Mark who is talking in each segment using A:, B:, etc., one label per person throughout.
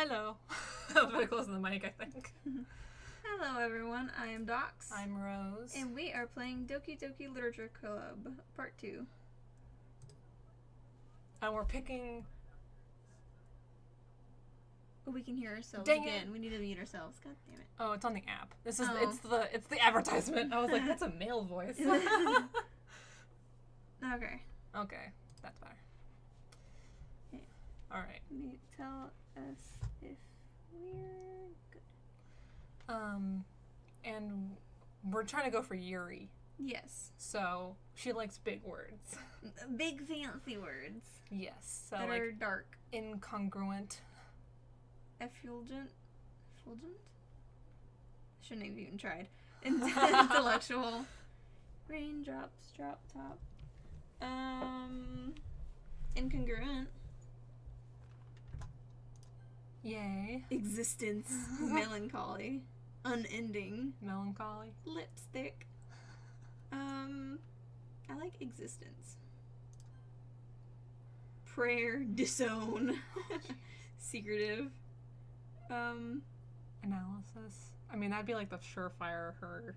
A: Hello. That was very close to the mic, I think.
B: Hello everyone, I am Dox.
A: I'm Rose.
B: And we are playing Doki Doki Literature Club, Part 2.
A: And we're picking...
B: Oh, we can hear ourselves
A: Dang
B: again.
A: it.
B: We need to mute ourselves. God damn it.
A: Oh, it's on the app. This is
B: Oh.
A: it's the advertisement. I was like, that's a male voice.
B: Okay.
A: Okay, that's better.
B: Okay.
A: Alright.
B: Tell us if we're good.
A: And we're trying to go for Yuri.
B: Yes.
A: So, she likes big words.
B: Big fancy words.
A: Yes. So,
B: that
A: like,
B: are dark.
A: incongruent.
B: Effulgent? Effulgent? Shouldn't have even tried. Intellectual. Raindrops, drop top. Incongruent.
A: Yay.
B: Existence. Melancholy. Unending.
A: Melancholy.
B: Lipstick. I like existence. Prayer. Disown. Secretive.
A: Analysis. I mean, that'd be like the surefire her.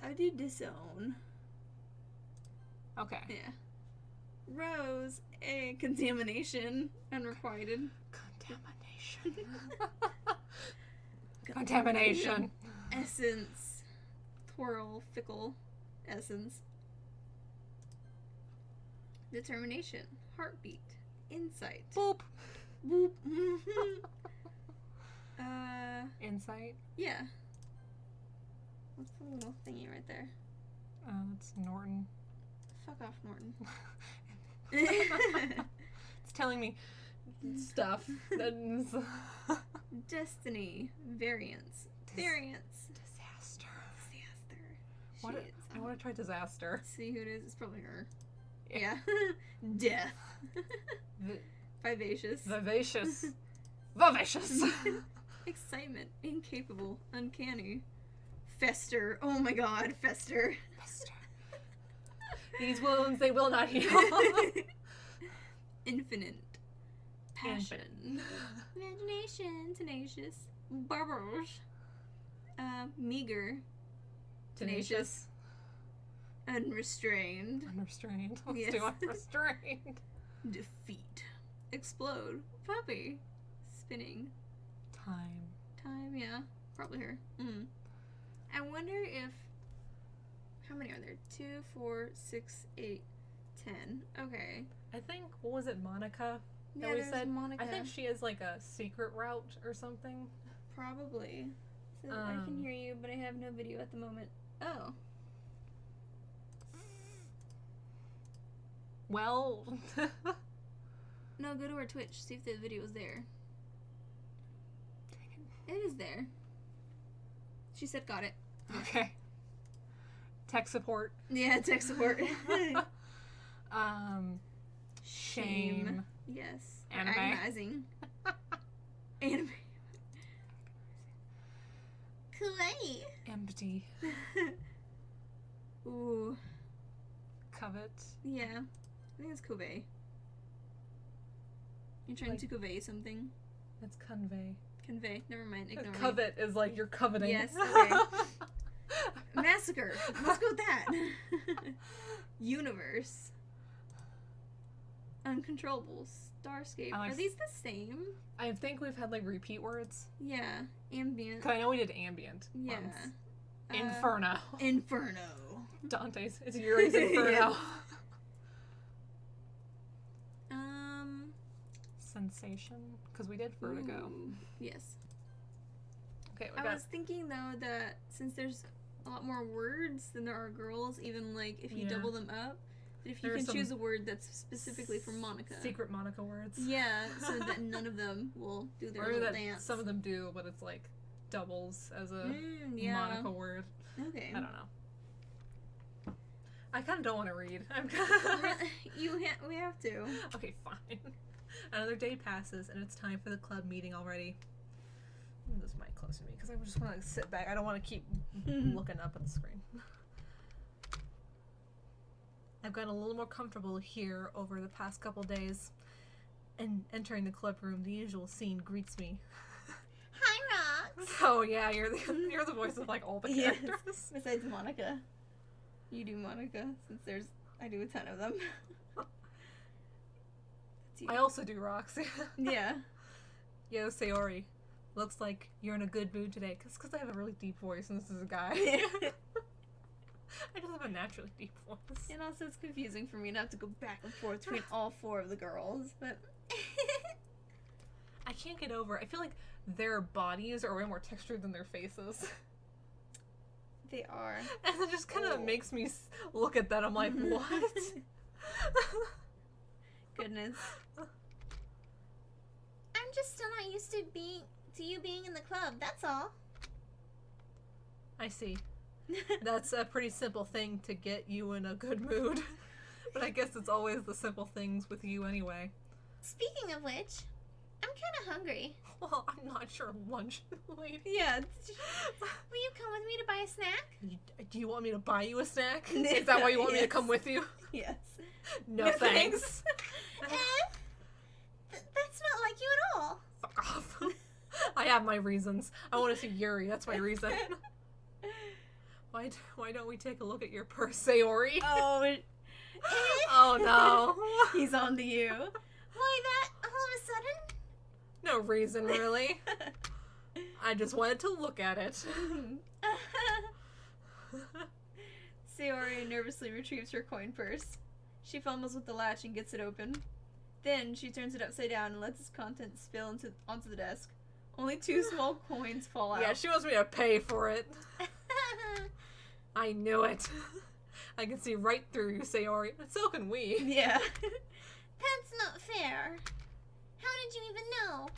B: I do disown.
A: Okay.
B: Yeah. Rose. A contamination. Unrequited.
A: Contamination. Contamination.
B: Essence. Twirl. Fickle. Essence. Determination. Heartbeat. Insight.
A: Boop.
B: Boop.
A: Insight.
B: Yeah. What's the little thingy right there?
A: It's Norton.
B: Fuck off, Norton.
A: It's telling me stuff. That's
B: Destiny. Variance. Variance.
A: disaster.
B: Disaster.
A: What
B: Shit.
A: I want to try disaster.
B: See who it is. It's probably her.
A: Yeah.
B: Death. Vivacious.
A: Vivacious. Vivacious.
B: Excitement. Incapable. Uncanny. Fester. Oh my god, fester.
A: Fester. These wounds, they will not heal.
B: Infinite. Passion. Imagination. Tenacious. Barbers. Meager. Tenacious. Unrestrained.
A: Unrestrained. Let's
B: Yes.
A: do unrestrained.
B: Defeat. Explode. Puppy. Spinning.
A: Time.
B: Time, yeah. Probably her. I wonder if... How many are there? 2, 4, 6, 8, 10. Okay.
A: I think, what was it, Monica?
B: Yeah,
A: That we
B: there's
A: said?
B: Monica.
A: I think she is like a secret route or something.
B: Probably. So I can hear you, but I have no video at the moment. Oh.
A: Well,
B: No, go to her Twitch. See if the video is there. It is there. She said got it.
A: okay. Tech support.
B: Yeah, tech support.
A: Shame.
B: Yes.
A: Anime.
B: Agonizing. Anime. Clay.
A: Empty.
B: Ooh.
A: Covet.
B: Yeah. I think it's convey. You're trying
A: Like-
B: to convey something.
A: It's convey.
B: Convey. Never mind. Ignore me.
A: Covet is like you're coveting.
B: Yes, okay. Massacre. Let's go with that. Universe. Uncontrollable. Starscape.
A: I like
B: Are these the same?
A: I think we've had like repeat words.
B: Yeah. Ambient.
A: Cause I know we did ambient.
B: Yeah.
A: Once.
B: Uh,
A: Inferno.
B: Inferno.
A: Dante's. It's Yuri's Inferno. Sensation. Because we did Vertigo.
B: Ooh, yes.
A: Okay, we
B: I
A: got.
B: was thinking though that since there's a lot more words than there are girls, even like if you
A: Yeah.
B: double them up, that if you
A: There's
B: can
A: some
B: choose a word that's specifically for Monica.
A: Secret Monica words.
B: Yeah, so that none of them will do their
A: Or
B: little
A: that
B: dance.
A: some of them do, but it's like doubles as a
B: Yeah.
A: Monica word.
B: Okay.
A: I don't know. I kind of don't want to read. I'm
B: We have to.
A: Okay, fine. Another day passes, and it's time for the club meeting already. Move this mic close to me, because I just want to sit back. I don't want to keep looking up at the screen. I've gotten a little more comfortable here over the past couple days. And entering the club room, the usual scene greets me.
B: Hi, Rox.
A: Oh yeah, you're the voice of like all the characters.
B: Yes. Besides Monica. You do Monica, since I do a ton of them.
A: I also do Roxy.
B: Yeah.
A: Yo, Sayori. Looks like you're in a good mood today. Because I have a really deep voice and this is a guy. I just have a naturally deep voice.
B: And also it's confusing for me to have to go back and forth between all four of the girls. But
A: I can't get over it. I feel like their bodies are way more textured than their faces.
B: They are.
A: And it just kind of makes me look at that. I'm like, what?
B: Goodness. I'm just still not used to you being in the club, that's all.
A: I see. That's a pretty simple thing to get you in a good mood. But I guess it's always the simple things with you anyway.
B: Speaking of which, I'm kind of hungry.
A: Well, I'm not sure lunch, lady.
B: Yeah. Will you come with me to buy a snack?
A: Do you want me to buy you a snack? Is that why you want me to come with you?
B: Yes.
A: No thanks.
B: That's not like you at all.
A: Fuck off. I have my reasons. I want to see Yuri. That's my reason. Why don't we take a look at your purse, Sayori?
B: Oh.
A: Oh no.
B: He's on to you. Why that all of a sudden?
A: No reason, really. I just wanted to look at it.
B: Sayori nervously retrieves her coin purse. She fumbles with the latch and gets it open. Then she turns it upside down and lets its contents spill onto the desk. Only 2 small coins fall out.
A: Yeah, she wants me to pay for it. I knew it. I can see right through you, Sayori. But so can we.
B: Yeah. That's not fair. How did you even know?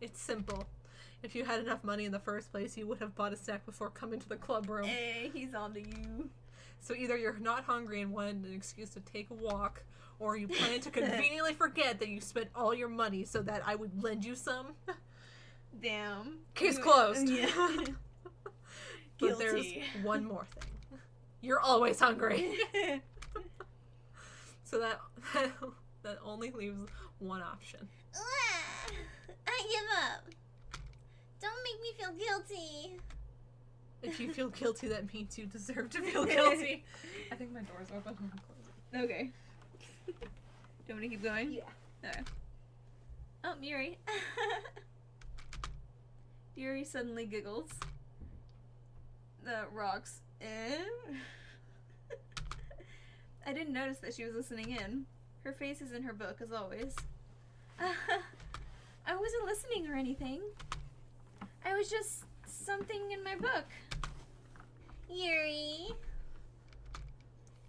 A: It's simple. If you had enough money in the first place, you would have bought a snack before coming to the club room.
B: Hey, he's on to you.
A: So either you're not hungry and wanted an excuse to take a walk, or you plan to conveniently forget that you spent all your money so that I would lend you some.
B: Damn.
A: Case closed.
B: Yeah.
A: But there's one more thing. You're always hungry. So that only leaves one option.
B: I give up. Don't make me feel guilty.
A: If you feel guilty, that means you deserve to feel guilty. I think my door's open. I'm gonna close it.
B: Okay. Do you want me to keep going?
A: Yeah.
B: Okay. Oh, Yuri. Yuri suddenly giggles. The rocks. I didn't notice that she was listening in. Her face is in her book, as always. I wasn't listening or anything. I was just something in my book. Yuri.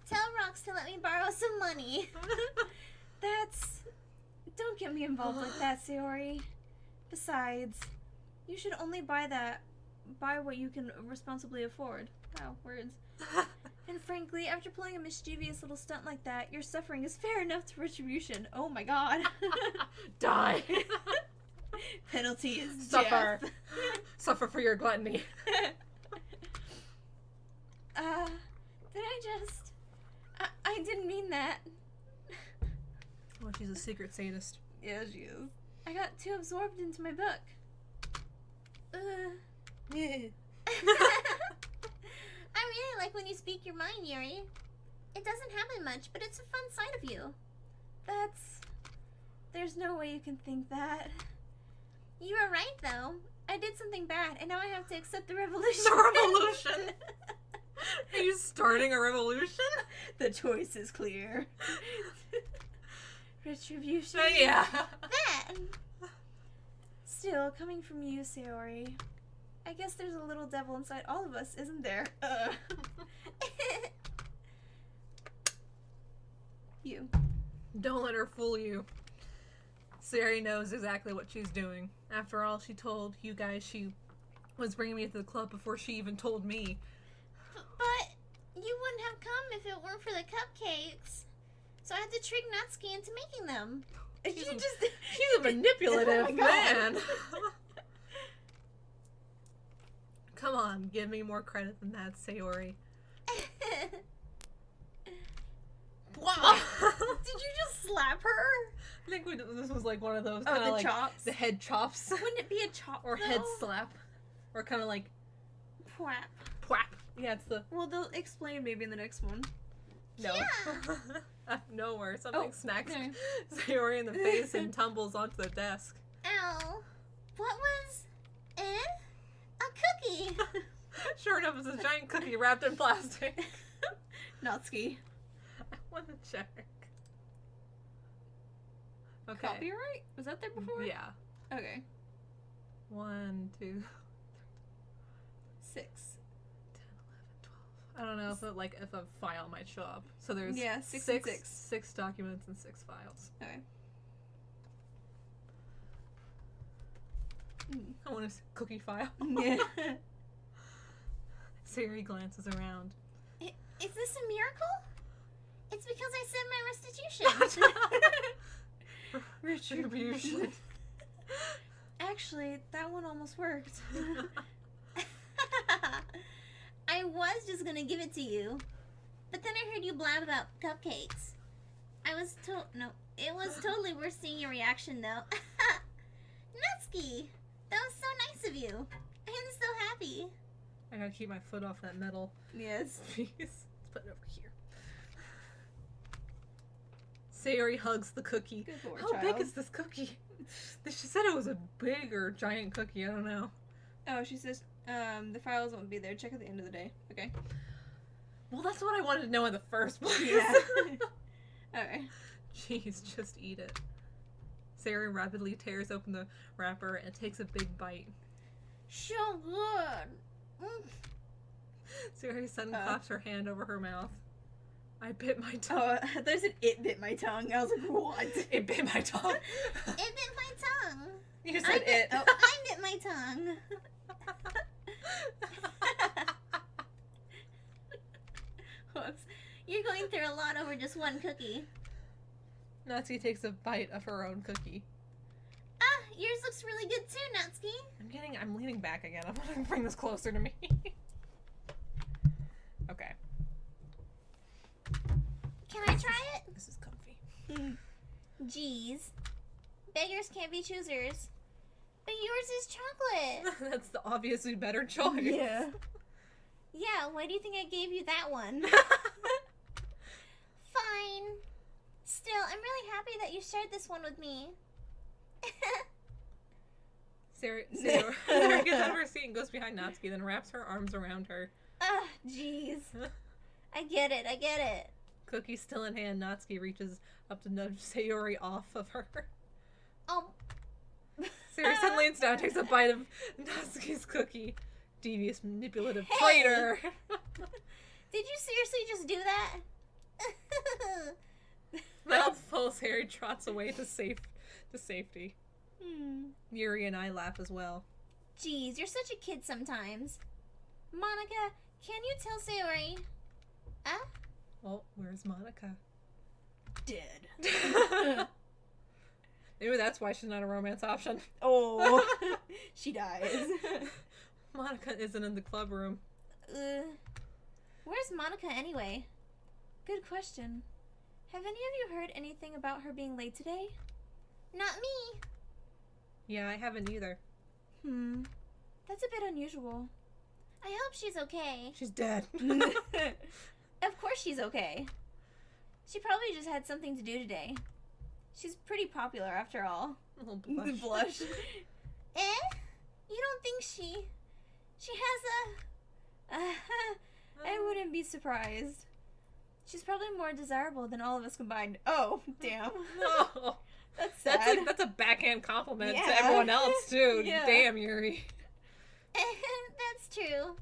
B: Tell Rox to let me borrow some money. Don't get me involved like that, Sayori. Besides, you should only buy what you can responsibly afford. Wow, words. And frankly, after pulling a mischievous little stunt like that, your suffering is fair enough to retribution. Oh my god.
A: Die.
B: Penalty is
A: Suffer.
B: death.
A: Suffer for your gluttony.
B: Did I just... I didn't mean that.
A: Oh, she's a secret sadist.
B: Yeah, she is. I got too absorbed into my book. I really like when you speak your mind, Yuri. It doesn't happen much, but it's a fun side of you. There's no way you can think that. You were right, though. I did something bad, and now I have to accept the revolution.
A: The revolution? Are you starting a revolution?
B: The choice is clear. Retribution.
A: Yeah.
B: That. Still, coming from you, Sayori, I guess there's a little devil inside all of us, isn't there? You.
A: Don't let her fool you. Sayori knows exactly what she's doing. After all, she told you guys she was bringing me to the club before she even told me.
B: But you wouldn't have come if it weren't for the cupcakes. So I had to trick Natsuki into making them.
A: She's a manipulative
B: Oh my
A: man. Come on, give me more credit than that, Sayori.
B: Wow. Did you just slap her?
A: I think this was like one of those
B: Oh,
A: kind
B: the
A: of like
B: chops?
A: the head chops
B: Wouldn't it be a chop,
A: or
B: though?
A: head slap or kind of like
B: Pwap.
A: pwap. Yeah, it's the
B: Well, they'll explain maybe in the next one.
A: no.
C: Yeah.
A: Out of nowhere, something
B: Oh,
A: smacks
B: there.
A: Sayori in the face and tumbles onto the desk.
C: Ow. What was it? A cookie.
A: Sure enough, it's a giant cookie wrapped in plastic.
B: Natsuki.
A: I want to check. Okay.
B: Copyright? Was that there before?
A: Yeah.
B: Okay.
A: 1, 2,
B: 6.
A: 10, 11, 12. I don't know if a file might show up. So there's
B: Yeah, 6 and 6.
A: 6 documents and 6 files.
B: Okay.
A: I want a cookie file.
B: Yeah.
A: Sayori glances around.
C: Is this a miracle? It's because I said my restitution.
A: Retribution.
B: Actually, that one almost worked.
C: I was just gonna give it to you, but then I heard you blab about cupcakes. It was totally worth seeing your reaction though. Natsuki, that was so nice of you. I'm so happy.
A: I gotta keep my foot off that metal
B: Yes.
A: piece. Let's put it over here. Sayori hugs the cookie.
B: Good lord,
A: How big
B: child.
A: is this cookie? She said it was a big or giant cookie. I don't know.
B: Oh, she says, the files won't be there. Check at the end of the day. Okay.
A: Well, that's what I wanted to know in the first place.
B: Yeah. Alright.
A: Jeez, just eat it. Sayori rapidly tears open the wrapper and takes a big bite.
C: So good.
A: Sayori suddenly claps her hand over her mouth. I bit my tongue.
B: Oh, there's an it bit my tongue. I was like, what?
A: It bit my tongue.
C: It bit my tongue.
A: You said it.
C: I bit my tongue.
B: Whoops.
C: You're going through a lot over just one cookie.
A: Natsuki takes a bite of her own cookie.
C: Ah, yours looks really good too, Natsuki.
A: I'm leaning back again. I want to bring this closer to me. Okay.
C: Can I try it?
A: This is comfy.
C: Jeez. Beggars can't be choosers. But yours is chocolate.
A: That's the obviously better choice.
B: Yeah.
C: Yeah, why do you think I gave you that one? Fine. Still, I'm really happy that you shared this one with me.
A: Sayori gets out of her seat and goes behind Natsuki, then wraps her arms around her.
C: Ah, jeez. I get it.
A: Cookie still in hand, Natsuki reaches up to nudge Sayori off of her.
C: Oh.
A: Sayori suddenly leans down and takes a bite of Natsuki's cookie. Devious, manipulative
C: Hey!
A: traitor.
C: Did you seriously just do that?
A: Mouth full, Sayori trots away to safety. Yuri and I laugh as well.
C: Jeez, you're such a kid sometimes. Monica, can you tell Sayori?
A: Well, where's Monica?
B: Dead.
A: Maybe that's why she's not a romance option.
B: Oh. She dies.
A: Monica isn't in the club room.
C: Where's Monica anyway?
B: Good question. Have any of you heard anything about her being late today?
C: Not me.
A: Yeah, I haven't either.
B: That's a bit unusual.
C: I hope she's okay.
A: She's dead.
B: Of course she's okay. She probably just had something to do today. She's pretty popular after all.
A: A little blush.
B: Blush.
C: You don't think she has
B: I wouldn't be surprised. She's probably more desirable than all of us combined. Oh, damn.
A: No.
B: That's sad.
A: That's a backhand compliment
B: Yeah.
A: to everyone else too.
B: Yeah.
A: Damn, Yuri.
C: That's true.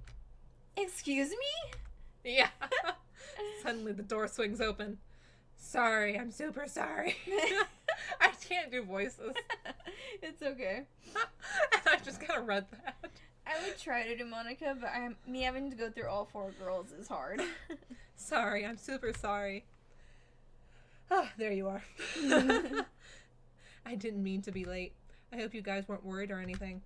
B: Excuse me?
A: Yeah. Suddenly the door swings open. Sorry, I'm super sorry. I can't do voices.
B: It's okay.
A: And I just kind of read that.
B: I would try to do Monica, but me having to go through all 4 girls is hard.
A: Sorry, I'm super sorry. Oh, there you are. I didn't mean to be late. I hope you guys weren't worried or anything.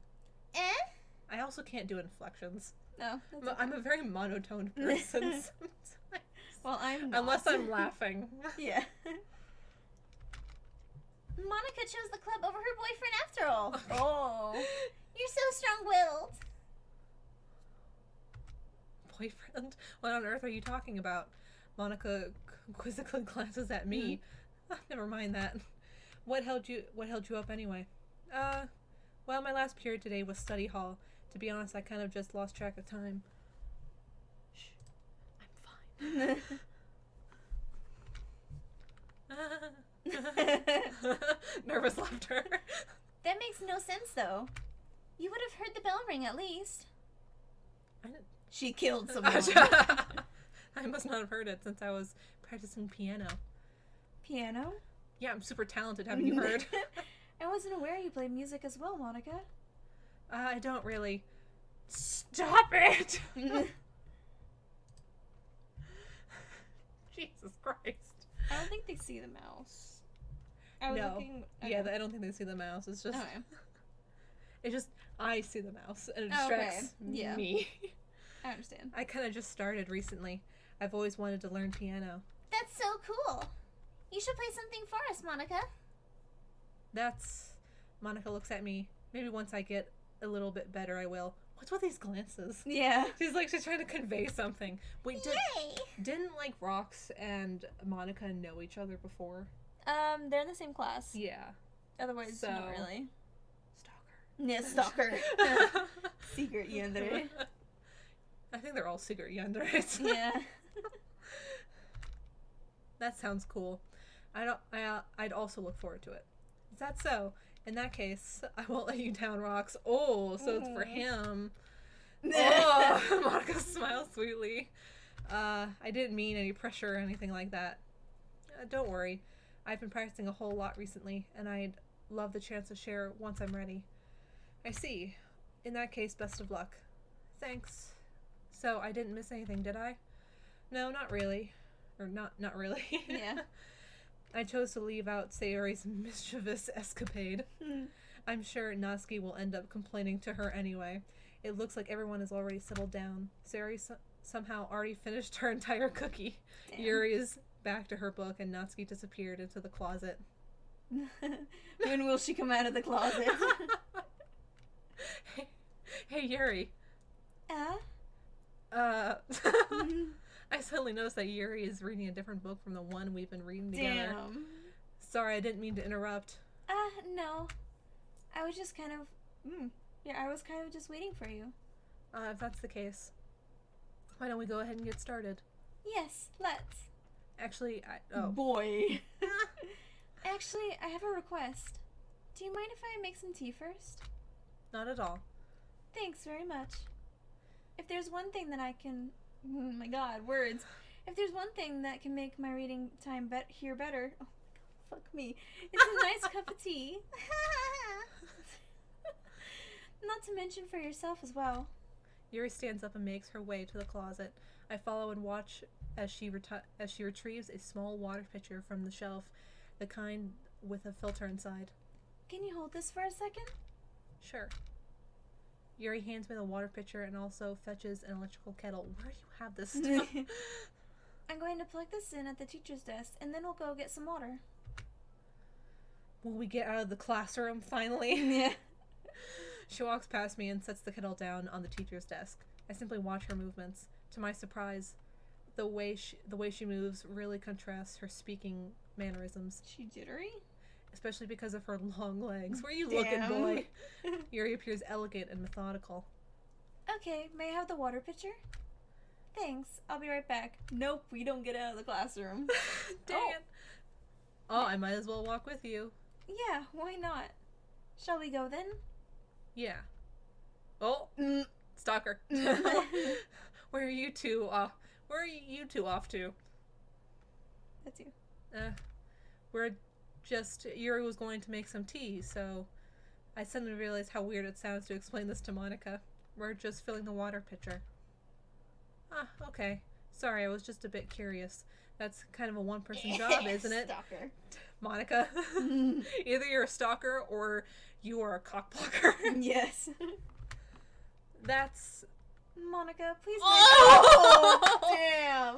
A: I also can't do inflections.
B: No, that's
A: I'm a very monotone person sometimes.
B: Well, I'm not.
A: Unless I'm laughing.
B: Yeah.
C: Monica chose the club over her boyfriend after all.
B: Oh.
C: You're so strong-willed.
A: Boyfriend? What on earth are you talking about? Monica quizzically glances at me. Never mind that. What held you up anyway? Well, my last period today was study hall. To be honest, I kind of just lost track of time. Shh. I'm fine. Nervous laughter.
C: That makes no sense, though. You would have heard the bell ring at least.
A: I didn't.
B: She killed someone.
A: I must not have heard it since I was practicing piano.
B: Piano?
A: Yeah, I'm super talented, haven't you heard?
B: I wasn't aware you played music as well, Monica.
A: I don't really. Stop it! Jesus Christ.
B: I don't think they see the mouse. I was
A: No.
B: looking.
A: Yeah, I don't think they see the mouse. It's just.
B: Okay.
A: It just. I see the mouse and it
B: Okay,
A: distracts
B: yeah.
A: me.
B: I understand.
A: I kind of just started recently. I've always wanted to learn piano.
C: That's so cool. You should play something for us, Monica.
A: That's. Monica looks at me. Maybe once I get a little bit better, I will. What's with these glances?
B: Yeah.
A: She's trying to convey something. Wait,
C: Yay!
A: didn't like Rox and Monica know each other before?
B: They're in the same class.
A: Yeah.
B: Otherwise, not
A: So-
B: really.
A: Stalker.
B: Yeah, stalker. Secret yandere.
A: I think they're all secret yanders.
B: Yeah.
A: That sounds cool. I'd also look forward to it. Is that so? In that case, I won't let you down, Rox. Oh, so it's for him. Oh, Monica smiles sweetly. I didn't mean any pressure or anything like that. Don't worry. I've been practicing a whole lot recently, and I'd love the chance to share once I'm ready. I see. In that case, best of luck. Thanks. So, I didn't miss anything, did I? No, not really. Or not really.
B: Yeah.
A: I chose to leave out Sayori's mischievous escapade. I'm sure Natsuki will end up complaining to her anyway. It looks like everyone has already settled down. Sayori somehow already finished her entire cookie.
B: Damn.
A: Yuri is back to her book and Natsuki disappeared into the closet.
B: When will she come out of the closet?
A: Hey Yuri. I suddenly noticed that Yuri is reading a different book from the one we've been reading together.
B: Damn.
A: Sorry, I didn't mean to interrupt.
B: No. I was just kind of... I was kind of just waiting for you.
A: If that's the case, why don't we go ahead and get started?
B: Yes, let's.
A: Actually,
B: Boy. Actually, I have a request. Do you mind if I make some tea first?
A: Not at all.
B: Thanks very much. If there's one thing that I can... Oh my god, words. If there's one thing that can make my reading time here better... Oh, fuck me. It's a nice cup of tea. Not to mention for yourself as well.
A: Yuri stands up and makes her way to the closet. I follow and watch as she retrieves a small water pitcher from the shelf, the kind with a filter inside.
B: Can you hold this for a second?
A: Sure. Yuri hands me the water pitcher and also fetches an electrical kettle. Where do you have this stuff?
B: I'm going to plug this in at the teacher's desk, and then we'll go get some water.
A: Will we get out of the classroom finally?
B: Yeah.
A: She walks past me and sets the kettle down on the teacher's desk. I simply watch her movements. To my surprise, the way she moves really contrasts her speaking mannerisms,
B: She jittery?
A: especially because of her long legs. Where are you
B: Damn.
A: looking, boy? Yuri appears elegant and methodical.
B: Okay, may I have the water pitcher? Thanks, I'll be right back. Nope, we don't get out of the classroom.
A: Dang it. Oh, I might as well walk with you.
B: Yeah, why not? Shall we go then?
A: Yeah. Oh, stalker. Where are you two off? Where are you two off to?
B: That's you.
A: We're just... Yuri was going to make some tea, so I suddenly realized how weird it sounds to explain this to Monica. We're just filling the water pitcher. Okay. Sorry, I was just a bit curious. That's kind of a one-person job, isn't it?
B: Stalker.
A: Monica? Either you're a stalker or you are a cockblocker.
B: Yes.
A: That's...
B: Monica, please.
A: Oh!
B: Damn.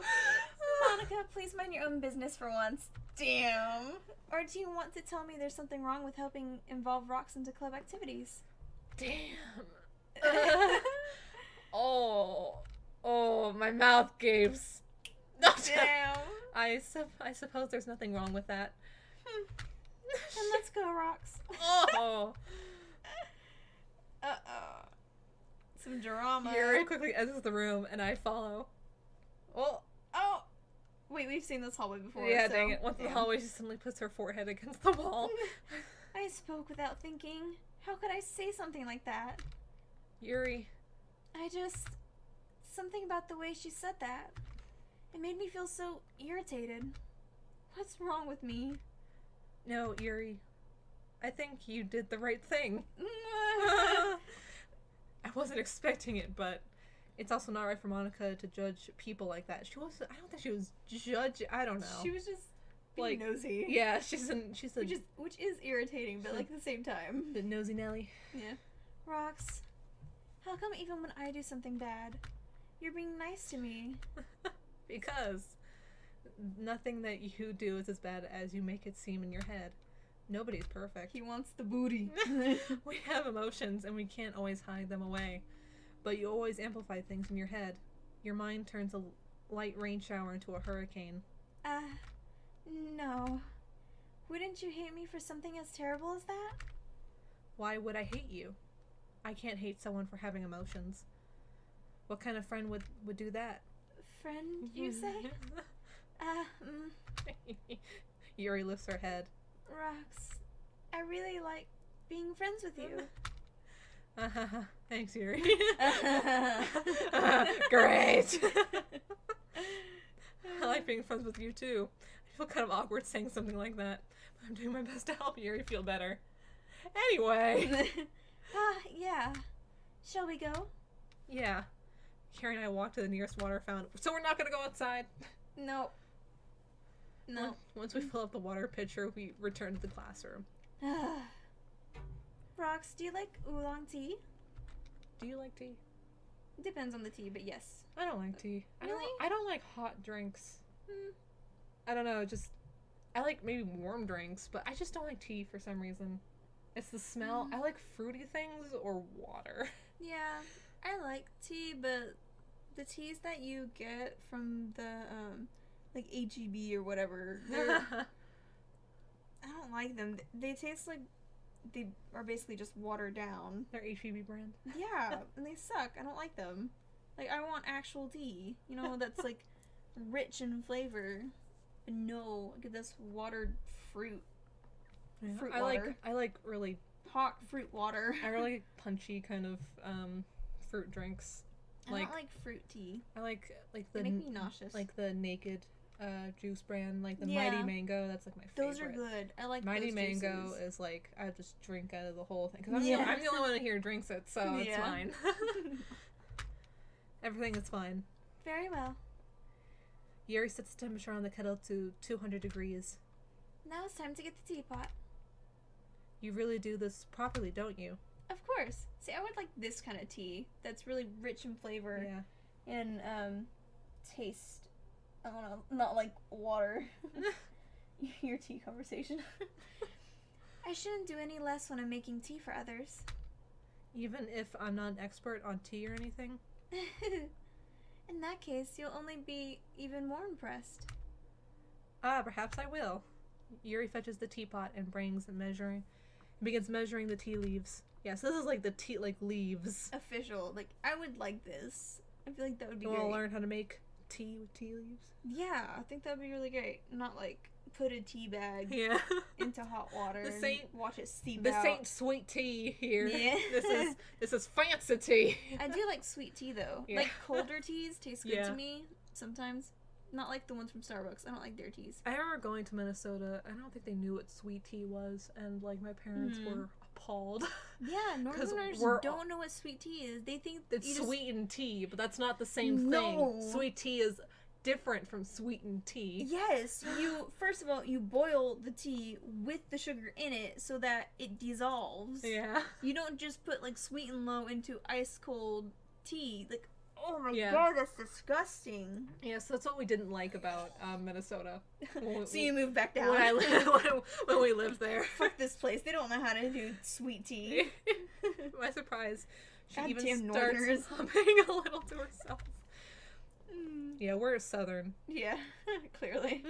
B: Monica, please mind your own business for once. Damn. Or do you want to tell me there's something wrong with helping involve rocks into club activities?
A: Damn. Oh, my mouth gapes.
B: Damn.
A: I suppose there's nothing wrong with that.
B: Then let's go, Rocks.
A: Oh.
B: Uh-oh. Some drama.
A: Yuri quickly exits the room, and I follow. Oh.
B: Wait, we've seen this hallway before.
A: Yeah,
B: so.
A: dang it. Once in the hallway, she suddenly puts her forehead against the wall.
B: I spoke without thinking. How could I say something like that?
A: Yuri.
B: Something about the way she said that. It made me feel so irritated. What's wrong with me?
A: No, Yuri. I think you did the right thing. I wasn't expecting it, but it's also not right for Monica to judge people like that. I don't think she was I don't know.
B: She was just being nosy.
A: Yeah, she's
B: which is irritating, but like at the same time.
A: The nosy Nelly.
B: Yeah. Rox, how come even when I do something bad, you're being nice to me?
A: Because nothing that you do is as bad as you make it seem in your head. Nobody's perfect.
B: He wants the booty.
A: We have emotions and we can't always hide them away. But you always amplify things in your head. Your mind turns a light rain shower into a hurricane.
B: No. Wouldn't you hate me for something as terrible as that?
A: Why would I hate you? I can't hate someone for having emotions. What kind of friend would do that?
B: Friend, you say?
A: Yuri lifts her head.
B: Rox, I really like being friends with you.
A: Thanks, Yuri. Great. I like being friends with you too. I feel kind of awkward saying something like that, but I'm doing my best to help Yuri feel better. Anyway.
B: Yeah. Shall we go?
A: Yeah. Carrie and I walk to the nearest water fountain. So we're not gonna go outside?
B: No.
A: Once we fill up the water pitcher, we return to the classroom.
B: Rox, do you like oolong tea?
A: Do you like tea?
B: Depends on the tea, but yes.
A: I don't like tea.
B: Really?
A: I don't like hot drinks. I don't know, I like maybe warm drinks, but I just don't like tea for some reason. It's the smell. I like fruity things or water.
B: Yeah, I like tea, but the teas that you get from the, like HEB or whatever, I don't like them. They taste like they are basically just watered down.
A: They're HEB brand.
B: Yeah, and they suck. I don't like them. Like, I want actual tea, that's like rich in flavor. And no, get this watered fruit.
A: Yeah.
B: Fruit water.
A: I like really
B: hot fruit water.
A: I really like punchy kind of fruit drinks.
B: I don't like fruit tea.
A: I like
B: they make me nauseous.
A: Like the Naked juice brand, like the
B: Yeah.
A: Mighty Mango. That's like my favorite.
B: Those are good. I like
A: Mighty
B: those
A: Mango
B: juices.
A: is like I just drink out of the whole thing because I'm the only one here who drinks it, so it's
B: Yeah.
A: fine. Everything is fine.
B: Very well.
A: Yuri sets the temperature on the kettle to 200 degrees.
B: Now it's time to get the teapot.
A: You really do this properly, don't you?
B: Of course. See, I would like this kind of tea that's really rich in flavor
A: Yeah.
B: and taste. I don't know, not like water. Your tea conversation. I shouldn't do any less when I'm making tea for others.
A: Even if I'm not an expert on tea or anything?
B: In that case, you'll only be even more impressed.
A: Perhaps I will. Yuri fetches the teapot and begins measuring the tea leaves. Yeah, so this is like the tea, like leaves.
B: Official. Like, I would like this. I feel like that would be
A: You
B: great.
A: want to learn how to make tea with tea leaves?
B: Yeah, I think that would be really great. Not like put a tea bag into hot water and watch it steep out.
A: This ain't sweet tea here.
B: Yeah.
A: This is fancy tea.
B: I do like sweet tea though.
A: Yeah.
B: Like colder teas taste good
A: Yeah.
B: to me sometimes. Not like the ones from Starbucks. I don't like their teas.
A: I remember going to Minnesota. I don't think they knew what sweet tea was, and like my parents were appalled.
B: Yeah, Northerners don't know what sweet tea is. They think
A: It's sweetened tea, but that's not the same thing. Sweet tea is different from sweetened tea.
B: Yes, first of all, you boil the tea with the sugar in it so that it dissolves.
A: Yeah.
B: You don't just put like sweet and low into ice cold tea. Like, Oh my
A: Yeah.
B: god, that's disgusting.
A: Yes, that's what we didn't like about Minnesota.
B: So you moved back down.
A: When we lived there.
B: Fuck this place. They don't know how to do sweet tea.
A: My surprise. She
B: Goddamn
A: even
B: Northerners.
A: starts humming a little to herself. Yeah, we're Southern.
B: Yeah, clearly.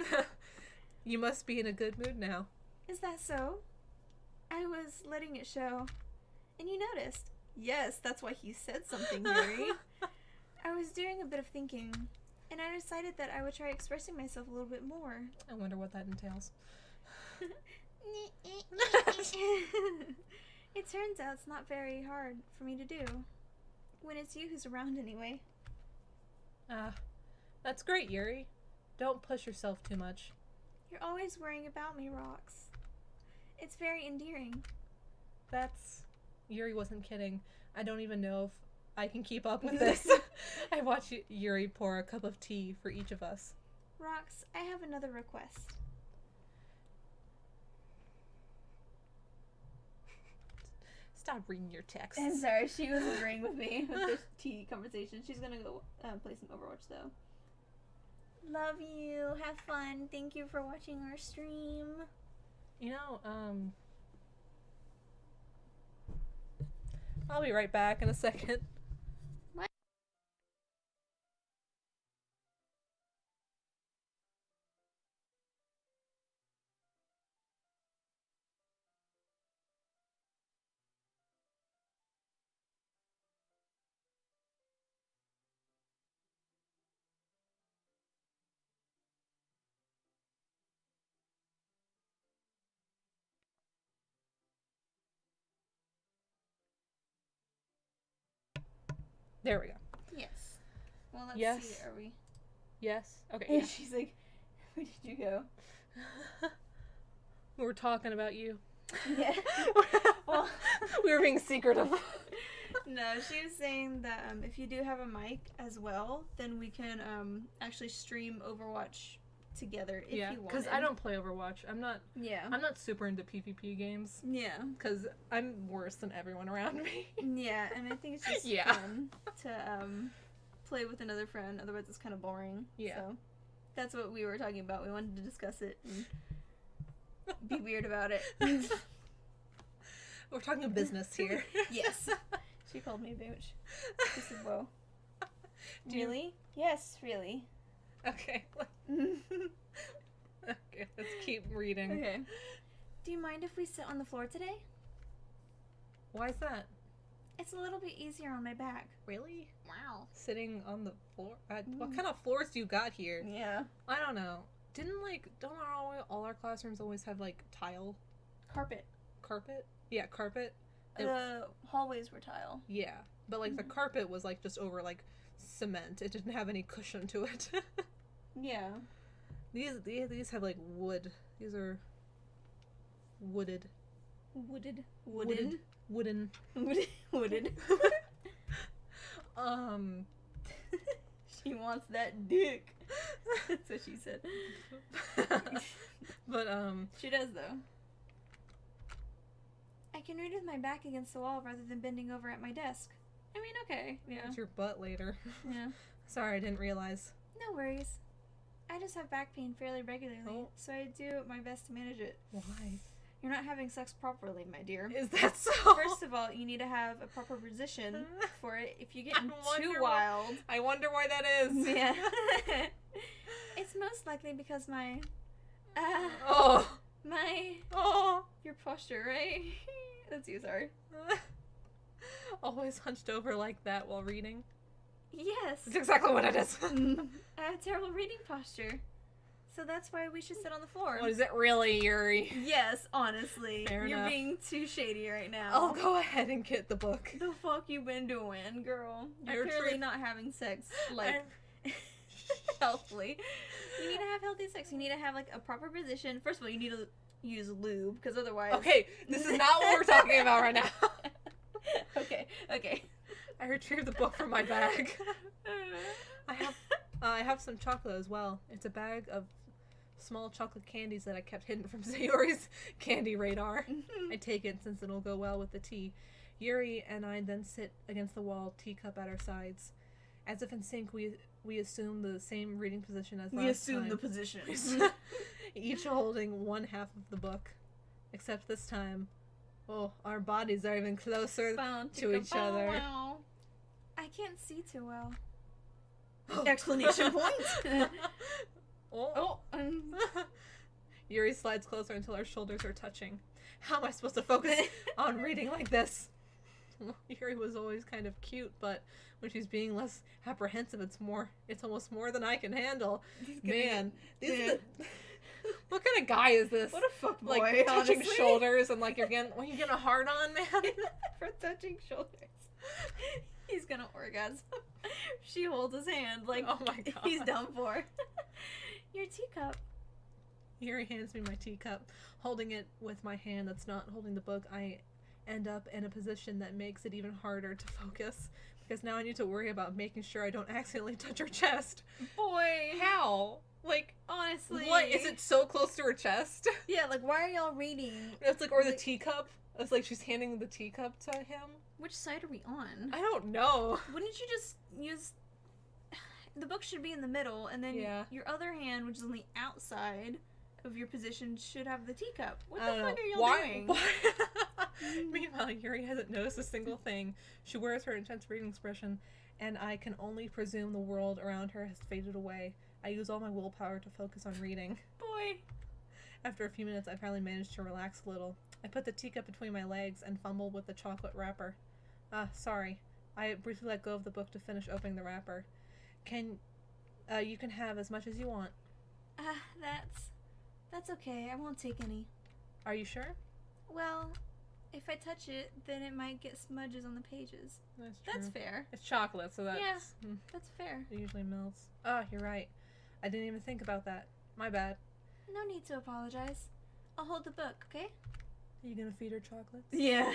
A: You must be in a good mood now.
B: Is that so? I was letting it show. And you noticed. Yes, that's why he said something, Yuri. I was doing a bit of thinking, and I decided that I would try expressing myself a little bit more.
A: I wonder what that entails.
B: It turns out it's not very hard for me to do. When it's you who's around anyway.
A: That's great, Yuri. Don't push yourself too much.
B: You're always worrying about me, Rox. It's very endearing.
A: Yuri wasn't kidding. I don't even know if I can keep up with this. I watched Yuri pour a cup of tea for each of us.
B: Rox, I have another request.
A: Stop reading your text.
B: I'm sorry, she was agreeing with me with this tea conversation. She's gonna go play some Overwatch though. Love you. Have fun. Thank you for watching our stream.
A: You know, I'll be right back in a second. There we go.
B: Yes. Well, let's
A: Yes.
B: see. Are we?
A: Yes? Okay,
B: And
A: yeah.
B: she's like, where did you go?
A: We're talking about you.
B: Yeah. Well,
A: we were being secretive.
B: no, she was saying that if you do have a mic as well, then we can actually stream Overwatch together if you want.
A: Because I don't play Overwatch. I'm not
B: Yeah.
A: super into PvP games.
B: Yeah.
A: Because I'm worse than everyone around me.
B: Yeah, and I think it's just
A: Yeah.
B: fun to play with another friend. Otherwise, it's kind of boring.
A: Yeah.
B: So that's what we were talking about. We wanted to discuss it and be weird about it.
A: We're talking business here.
B: Yes. She called me a bitch. She said, whoa.
A: Do you-
B: Really? Yes, really.
A: Okay. Okay, let's keep reading.
B: Okay. Do you mind if we sit on the floor today?
A: Why is that?
B: It's a little bit easier on my back.
A: Really?
C: Wow.
A: Sitting on the floor? What kind of floors do you got here?
B: Yeah.
A: I don't know. Don't all our classrooms always have like tile?
B: Carpet.
A: Carpet? Yeah, carpet.
B: The hallways were tile.
A: Yeah. But like the carpet was like just over like cement. It didn't have any cushion to it.
B: Yeah.
A: These have like wood. These are wooded.
B: Wooded.
A: Wooden.
B: Wooded. She wants that dick. That's what she said.
A: But
B: She does though. I can read with my back against the wall rather than bending over at my desk. I mean, okay. Yeah.
A: it's your butt later.
B: Yeah.
A: Sorry, I didn't realize.
B: No worries. I just have back pain fairly regularly,
A: Oh.
B: so I do my best to manage it.
A: Why?
B: You're not having sex properly, my dear.
A: Is that so?
B: First of all, you need to have a proper position for it. If you get
A: I wonder
B: too
A: why-
B: wild,
A: I wonder why that is.
B: yeah, it's most likely because my
A: Oh. Oh.
B: your posture, right? That's you, sorry.
A: Always hunched over like that while reading.
B: Yes,
A: That's exactly what it is.
B: I have terrible reading posture, so that's why we should sit on the floor.
A: What is it really, Yuri?
B: Yes, honestly,
A: Fair
B: you're
A: enough.
B: being too shady right now.
A: I'll go ahead and get the book.
B: The fuck you been doing, girl?
A: I
B: You're clearly
A: retrieved-
B: not having sex like healthily. You need to have healthy sex. You need to have like a proper position. First of all, you need to use lube because otherwise.
A: Okay, this is not what we're talking about right now.
B: Okay.
A: I retrieved the book from my bag. I have some chocolate as well. It's a bag of small chocolate candies that I kept hidden from Sayori's candy radar. I take it since it'll go well with the tea. Yuri and I then sit against the wall, teacup at our sides. As if in sync, we assume the same reading position as last
B: We assume
A: time.
B: the positions.
A: Each holding one half of the book. Except this time, our bodies are even closer to each other.
B: Wow. I can't see too well. Explanation point.
A: Yuri slides closer until our shoulders are touching. How am I supposed to focus on reading like this? Yuri was always kind of cute, but when she's being less apprehensive, it's almost more than I can handle. Man, what kind of guy is this?
B: What a fuck boy,
A: like touching
B: honestly.
A: shoulders and like you're getting a hard on, man.
B: For touching shoulders. He's gonna orgasm. She holds his hand like,
A: oh my god,
B: he's done for. Your teacup.
A: Yuri hands me my teacup. Holding it with my hand that's not holding the book, I end up in a position that makes it even harder to focus. Because now I need to worry about making sure I don't accidentally touch her chest.
B: Boy.
A: How? Like,
B: Honestly.
A: what? Is it so close to her chest?
B: Yeah, like, why are y'all reading?
A: It's like, or the teacup. It's like she's handing the teacup to him.
B: Which side are we on?
A: I don't know.
B: Wouldn't you just use... The book should be in the middle, and then your other hand, which is on the outside of your position, should have the teacup. What the fuck are y'all doing?
A: Meanwhile, Yuri hasn't noticed a single thing. She wears her intense reading expression, and I can only presume the world around her has faded away. I use all my willpower to focus on reading.
B: Boy.
A: After a few minutes, I finally managed to relax a little. I put the teacup between my legs and fumbled with the chocolate wrapper. Sorry. I briefly let go of the book to finish opening the wrapper. You can have as much as you want.
B: That's okay. I won't take any.
A: Are you sure?
B: Well, if I touch it, then it might get smudges on the pages.
A: That's true.
B: That's fair.
A: It's chocolate, so that's...
B: Yeah, that's fair.
A: It usually melts. Oh, you're right. I didn't even think about that. My bad.
B: No need to apologize. I'll hold the book, okay?
A: Are you gonna feed her chocolates?
B: Yeah.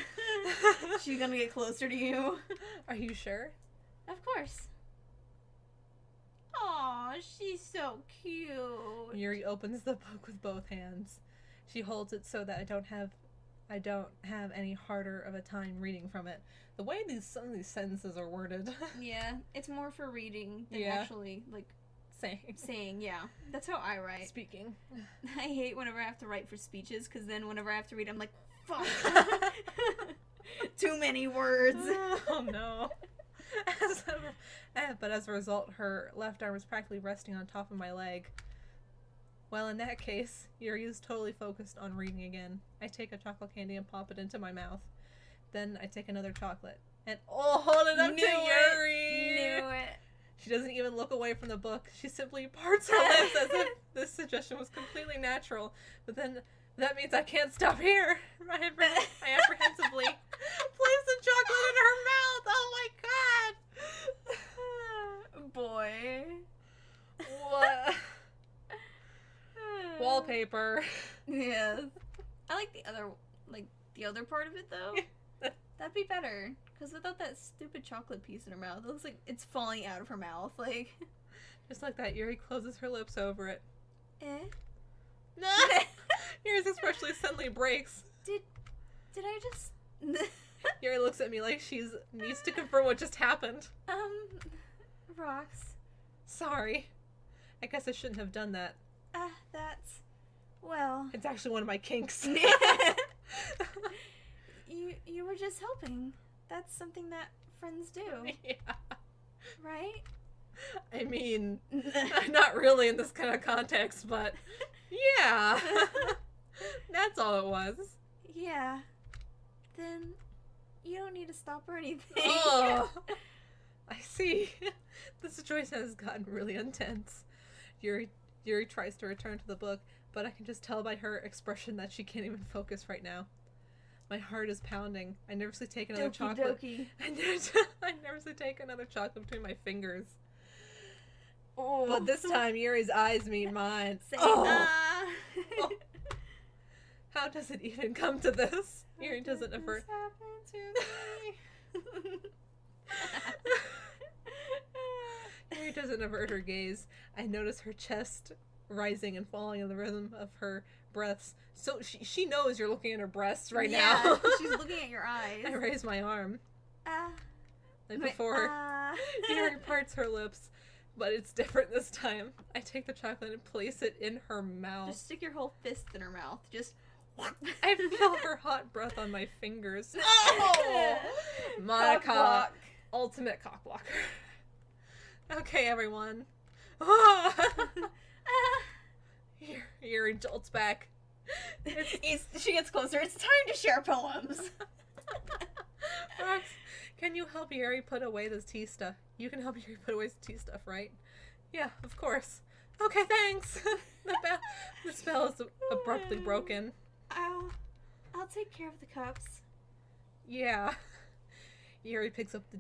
B: She's gonna get closer to you.
A: Are you sure?
B: Of course. Aw, she's so cute.
A: Yuri opens the book with both hands. She holds it so that I don't have any harder of a time reading from it. The way some of these sentences are worded.
B: Yeah, it's more for reading than actually, like, saying, yeah. That's how I write.
A: Speaking.
B: I hate whenever I have to write for speeches, because then whenever I have to read, I'm like, fuck. Too many words.
A: Oh, no. But as a result, her left arm is practically resting on top of my leg. Well, in that case, Yuri is totally focused on reading again. I take a chocolate candy and pop it into my mouth. Then I take another chocolate. And hold it up to Yuri!
B: Knew it.
A: She doesn't even look away from the book. She simply parts her lips as if this suggestion was completely natural. But then that means I can't stop here. I apprehensively place the chocolate in her mouth. Oh my god!
B: Boy.
A: What? Wallpaper.
B: Yes. I like the other part of it though. That'd be better. Because without that stupid chocolate piece in her mouth, it looks like it's falling out of her mouth. Like,
A: just like that, Yuri closes her lips over it.
B: No.
A: Yuri's expression suddenly breaks.
B: Did I just...
A: Yuri looks at me like she needs to confirm what just happened.
B: Rocks.
A: Sorry. I guess I shouldn't have done that.
B: That's... Well...
A: It's actually one of my kinks.
B: You were just helping. That's something that friends do.
A: Yeah.
B: Right?
A: I mean, not really in this kind of context, but yeah. That's all it was.
B: Yeah. Then you don't need to stop or anything.
A: Oh, I see. The situation has gotten really intense. Yuri tries to return to the book, but I can just tell by her expression that she can't even focus right now. My heart is pounding. I nervously take another chocolate.
B: Doki.
A: I nervously take another chocolate between my fingers. Oh. But this time, Yuri's eyes meet mine.
B: Say,
A: Oh. How does it even come to this? Yuri doesn't avert. Yuri doesn't avert her gaze. I notice her chest rising and falling in the rhythm of her breaths. So she knows you're looking at her breasts right now.
B: She's looking at your eyes.
A: I raise my arm. Like before, Yuri parts her lips, but it's different this time. I take the chocolate and place it in her mouth.
B: Just stick your whole fist in her mouth. Just.
A: I feel her hot breath on my fingers.
B: Oh!
A: Monica,
B: Cock
A: ultimate cock blocker. Okay, everyone. Yuri jolts back.
B: She gets closer. It's time to share poems.
A: Rox, can you help Yuri put away this tea stuff? You can help Yuri put away the tea stuff, right? Yeah, of course. Okay, thanks. The spell is abruptly broken.
B: I'll take care of the cups.
A: Yeah. Yuri picks up the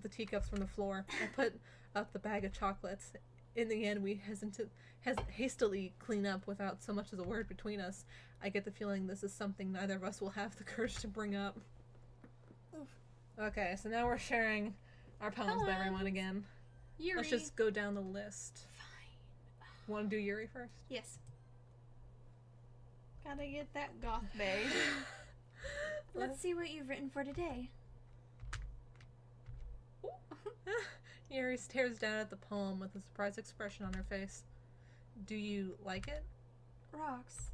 A: teacups from the floor. I put up the bag of chocolates. In the end, we hastily clean up without so much as a word between us. I get the feeling this is something neither of us will have the courage to bring up.
B: Oof.
A: Okay, so now we're sharing our poems with everyone again.
B: Yuri.
A: Let's just go down the list.
B: Fine.
A: Want to do Yuri first?
B: Yes. Gotta get that goth bay. Let's see what you've written for today.
A: Yuri stares down at the poem with a surprised expression on her face. Do you like it?
B: Rox,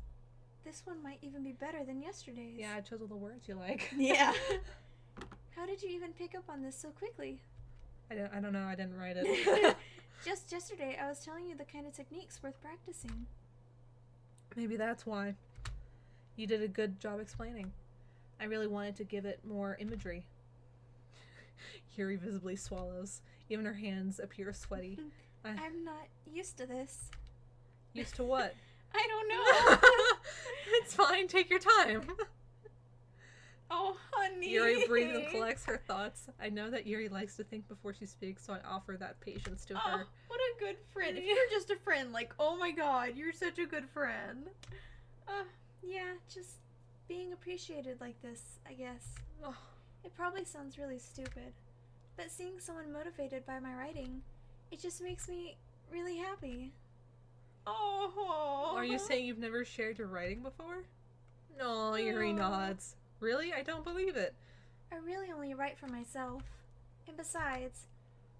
B: this one might even be better than yesterday's.
A: Yeah, I chose all the words you like.
B: Yeah. How did you even pick up on this so quickly?
A: I don't know. I didn't write it.
B: Just yesterday, I was telling you the kind of techniques worth practicing.
A: Maybe that's why. You did a good job explaining. I really wanted to give it more imagery. Yuri visibly swallows. Even her hands appear sweaty.
B: I'm not used to this.
A: Used to what?
B: I don't know.
A: It's fine. Take your time.
B: Oh, honey.
A: Yuri breathes and collects her thoughts. I know that Yuri likes to think before she speaks, so I offer that patience to her.
B: What a good friend. If you're just a friend, like, oh my god, you're such a good friend. Yeah, just being appreciated like this, I guess.
A: Oh.
B: It probably sounds really stupid, but seeing someone motivated by my writing, it just makes me really happy. Oh.
A: Are you saying you've never shared your writing before? No, Yuri nods. Really? I don't believe it.
B: I really only write for myself. And besides,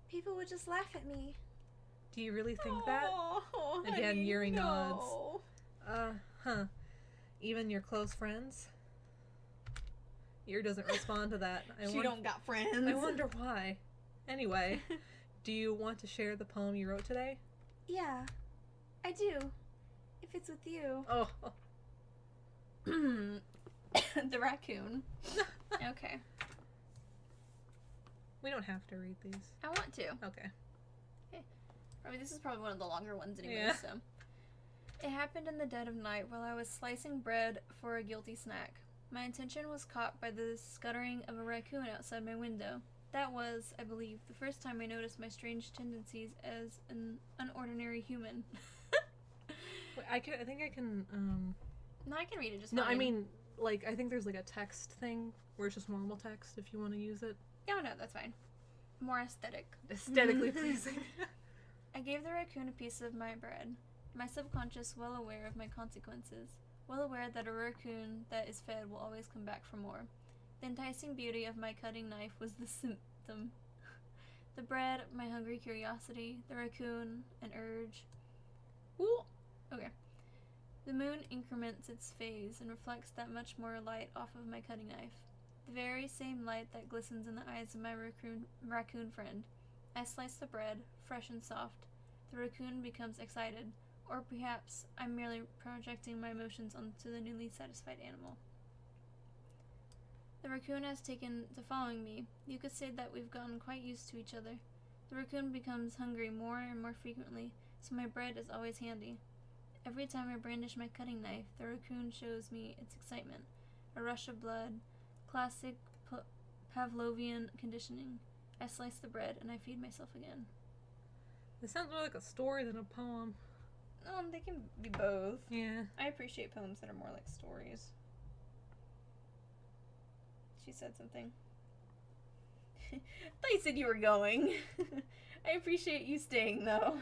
B: people would just laugh at me.
A: Do you really think that? Again,
B: Honey,
A: Yuri
B: no.
A: nods. Huh. Even your close friends? Yuri doesn't respond to that.
B: She don't got friends.
A: I wonder why. Anyway, do you want to share the poem you wrote today?
B: Yeah, I do. If it's with you.
A: Oh.
B: The raccoon. Okay.
A: We don't have to read these.
B: I want to.
A: Okay.
B: I mean, this is probably one of the longer ones anyway,
A: Yeah.
B: so. It happened in the dead of night while I was slicing bread for a guilty snack. My attention was caught by the scuttering of a raccoon outside my window. That was, I believe, the first time I noticed my strange tendencies as an unordinary human.
A: Wait, I think I can,
B: No, I can read it just
A: No,
B: fine.
A: I mean, like, I think there's, like, a text thing where it's just normal text if you want to use it.
B: No, that's fine. More aesthetic.
A: Aesthetically pleasing.
B: I gave the raccoon a piece of my bread, my subconscious well aware of my consequences, well aware that a raccoon that is fed will always come back for more. The enticing beauty of my cutting knife was the symptom. The bread, my hungry curiosity, the raccoon, an urge. Ooh! Okay. The moon increments its phase and reflects that much more light off of my cutting knife. The very same light that glistens in the eyes of my raccoon friend. I slice the bread, fresh and soft. The raccoon becomes excited, or perhaps I'm merely projecting my emotions onto the newly satisfied animal. The raccoon has taken to following me. You could say that we've gotten quite used to each other. The raccoon becomes hungry more and more frequently, so my bread is always handy. Every time I brandish my cutting knife, the raccoon shows me its excitement. A rush of blood. Classic Pavlovian conditioning. I slice the bread and I feed myself again.
A: This sounds more like a story than a poem.
B: They can be both.
A: Yeah.
B: I appreciate poems that are more like stories. She said something. I thought you said you were going. I appreciate you staying, though.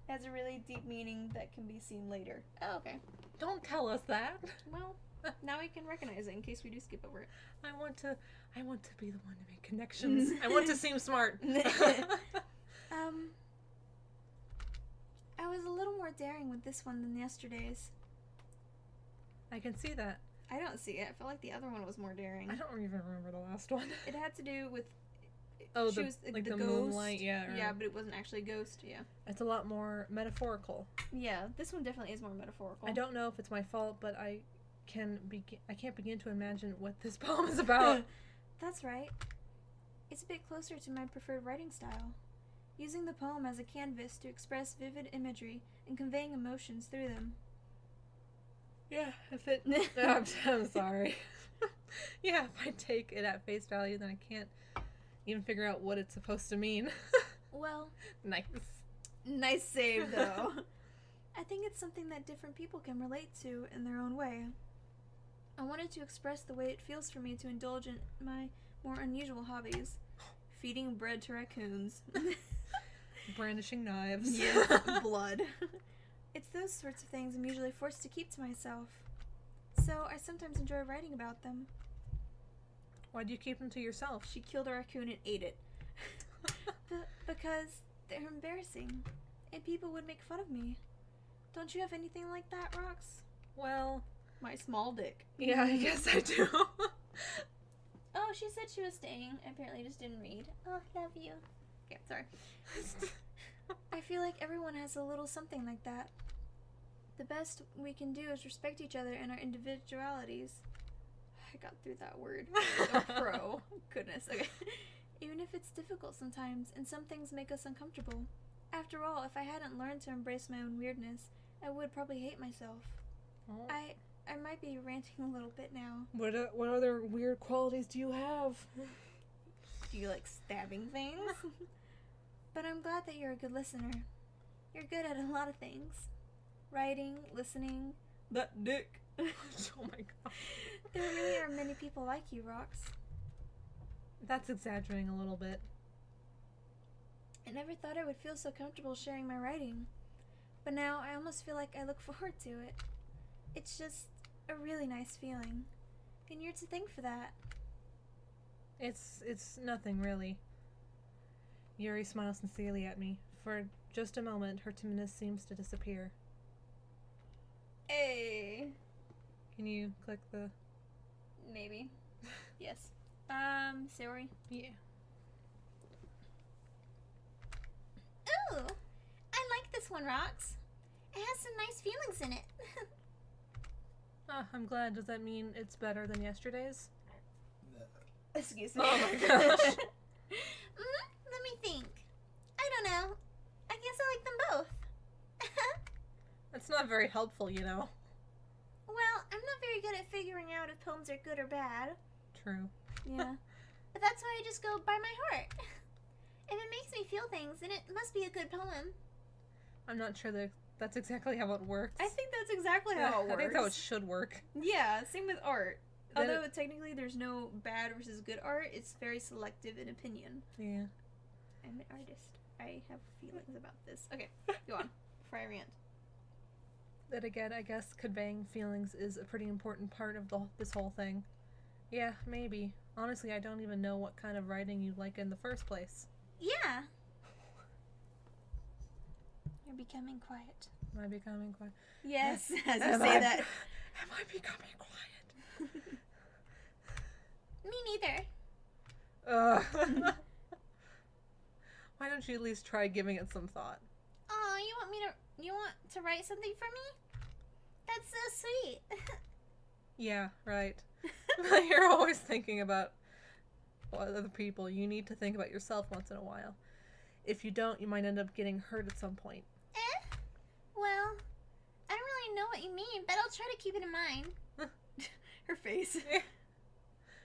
B: Has a really deep meaning that can be seen later. Oh, okay.
A: Don't tell us that.
B: Well, Now we can recognize it in case we do skip over it.
A: I want to be the one to make connections. I want to seem smart.
B: I was a little more daring with this one than yesterday's.
A: I can see that.
B: I don't see it. I feel like the other one was more daring.
A: I don't even remember the last one.
B: It had to do with...
A: Oh,
B: she
A: the,
B: was,
A: like
B: the
A: the
B: ghost.
A: moonlight, yeah.
B: Yeah, but it wasn't actually a ghost, yeah.
A: It's a lot more metaphorical.
B: Yeah, this one definitely is more metaphorical.
A: I don't know if it's my fault, but I can't begin to imagine what this poem is about.
B: That's right. It's a bit closer to my preferred writing style. Using the poem as a canvas to express vivid imagery and conveying emotions through them.
A: Yeah, if it... I'm sorry. Yeah, if I take it at face value, then I can't even figure out what it's supposed to mean.
B: Well...
A: Nice.
B: Nice save, though. I think it's something that different people can relate to in their own way. I wanted to express the way it feels for me to indulge in my more unusual hobbies. Feeding bread to raccoons.
A: Brandishing knives.
B: Yes, blood. It's those sorts of things I'm usually forced to keep to myself. So I sometimes enjoy writing about them.
A: Why do you keep them to yourself?
B: She killed a raccoon and ate it. Because they're embarrassing. And people would make fun of me. Don't you have anything like that, Rox?
A: Well...
B: My small dick.
A: Yeah, I guess I do.
C: Oh, she said she was staying. I apparently just didn't read. Oh, love you.
B: Okay, sorry. I feel like everyone has a little something like that. The best we can do is respect each other and our individualities. I got through that word. A pro. Goodness. Okay. Even if it's difficult sometimes, and some things make us uncomfortable. After all, if I hadn't learned to embrace my own weirdness, I would probably hate myself.
A: Oh.
B: I might be ranting a little bit now.
A: What other weird qualities do you have?
B: Do you like stabbing things? But I'm glad that you're a good listener. You're good at a lot of things. Writing, listening.
A: That dick. Oh my god.
B: There really are many people like you, Rox.
A: That's exaggerating a little bit.
B: I never thought I would feel so comfortable sharing my writing. But now I almost feel like I look forward to it. It's just a really nice feeling. And you're to thank for that.
A: It's nothing, really. Yuri smiles sincerely at me. For just a moment, her timidness seems to disappear.
B: Hey.
A: Can you click the...
B: Maybe. Yes. Sorry.
A: Yeah.
C: Ooh, I like this one, Rox. It has some nice feelings in it.
A: I'm glad. Does that mean it's better than yesterday's?
B: Excuse me.
A: Oh my gosh.
C: Let me think. I don't know. I guess I like them both.
A: That's not very helpful, you know.
C: Well, I'm not very good at figuring out if poems are good or bad.
A: True.
B: Yeah.
C: But that's why I just go by my heart. If it makes me feel things, then it must be a good poem.
A: I'm not sure that that's exactly how it works.
B: I think that's exactly how it works.
A: I think how it should work.
B: Yeah, same with art.
A: Then
B: Although technically there's no bad versus good art, it's very selective in opinion.
A: Yeah.
B: I'm an artist. I have feelings about this. Okay, go on. Before I rant.
A: Then again, I guess conveying feelings is a pretty important part of this whole thing. Yeah, maybe. Honestly, I don't even know what kind of writing you like in the first place.
C: Yeah.
B: You're becoming quiet.
A: Am I becoming quiet?
B: Yes, as you
A: Am
B: say
A: I-
B: that.
A: Am I becoming quiet?
C: Me neither.
A: Why don't you at least try giving it some thought?
C: Oh, you want to write something for me? That's so sweet.
A: Yeah, right. You're always thinking about other people. You need to think about yourself once in a while. If you don't, you might end up getting hurt at some point.
C: Well, I don't really know what you mean, but I'll try to keep it in mind.
B: Her face.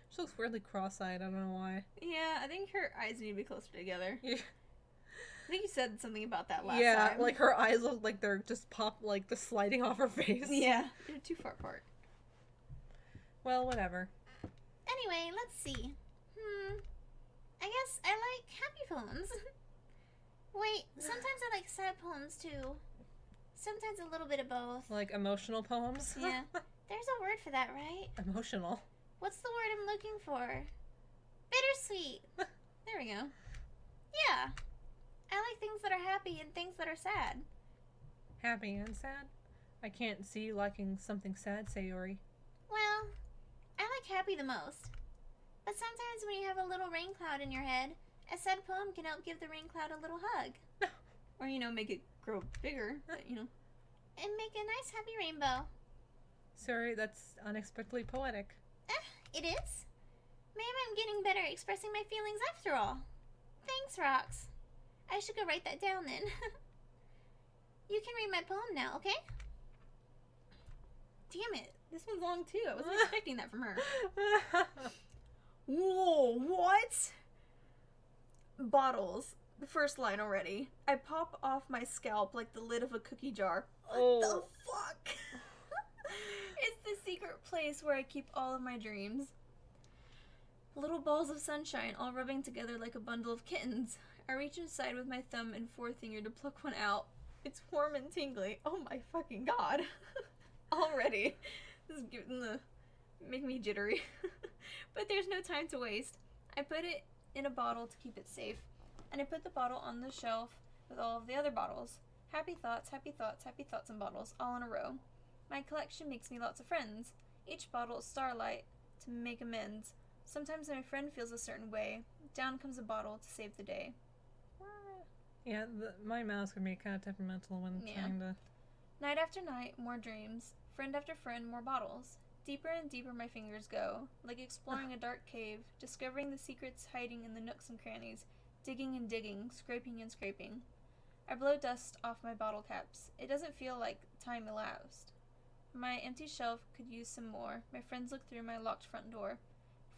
A: She looks weirdly cross-eyed. I don't know why.
B: Yeah, I think her eyes need to be closer together.
A: Yeah.
B: I think you said something about that last
A: Yeah,
B: time.
A: like her eyes look like they're just just sliding off her face.
B: Yeah, they're too far apart.
A: Well, whatever.
C: Anyway, let's see. I guess I like happy poems. Wait, sometimes I like sad poems too. Sometimes a little bit of both.
A: Like emotional poems.
C: Yeah. There's a word for that, right?
A: Emotional.
C: What's the word I'm looking for? Bittersweet. There we go. Yeah. I like things that are happy and things that are sad.
A: Happy and sad? I can't see you liking something sad, Sayori.
C: Well, I like happy the most. But sometimes when you have a little rain cloud in your head, a sad poem can help give the rain cloud a little hug.
B: Or, make it grow bigger,
C: And make a nice happy rainbow.
A: Sorry, that's unexpectedly poetic.
C: It is. Maybe I'm getting better at expressing my feelings after all. Thanks, Rox. I should go write that down then. You can read my poem now, okay?
B: Damn it. This one's long too. I wasn't expecting that from her. Whoa, what? Bottles. The first line already. I pop off my scalp like the lid of a cookie jar. What the fuck? It's the secret place where I keep all of my dreams. Little balls of sunshine all rubbing together like a bundle of kittens. I reach inside with my thumb and forefinger to pluck one out. It's warm and tingly. Oh my fucking god. Already. This is making me jittery. But there's no time to waste. I put it in a bottle to keep it safe. And I put the bottle on the shelf with all of the other bottles. Happy thoughts, happy thoughts, happy thoughts and bottles, all in a row. My collection makes me lots of friends. Each bottle is starlight to make amends. Sometimes my friend feels a certain way. Down comes a bottle to save the day.
A: Yeah, my mouse can be kind of temperamental when trying to...
B: Night after night, more dreams. Friend after friend, more bottles. Deeper and deeper my fingers go, like exploring a dark cave, discovering the secrets hiding in the nooks and crannies, digging and digging, scraping and scraping. I blow dust off my bottle caps. It doesn't feel like time elapsed. My empty shelf could use some more. My friends look through my locked front door.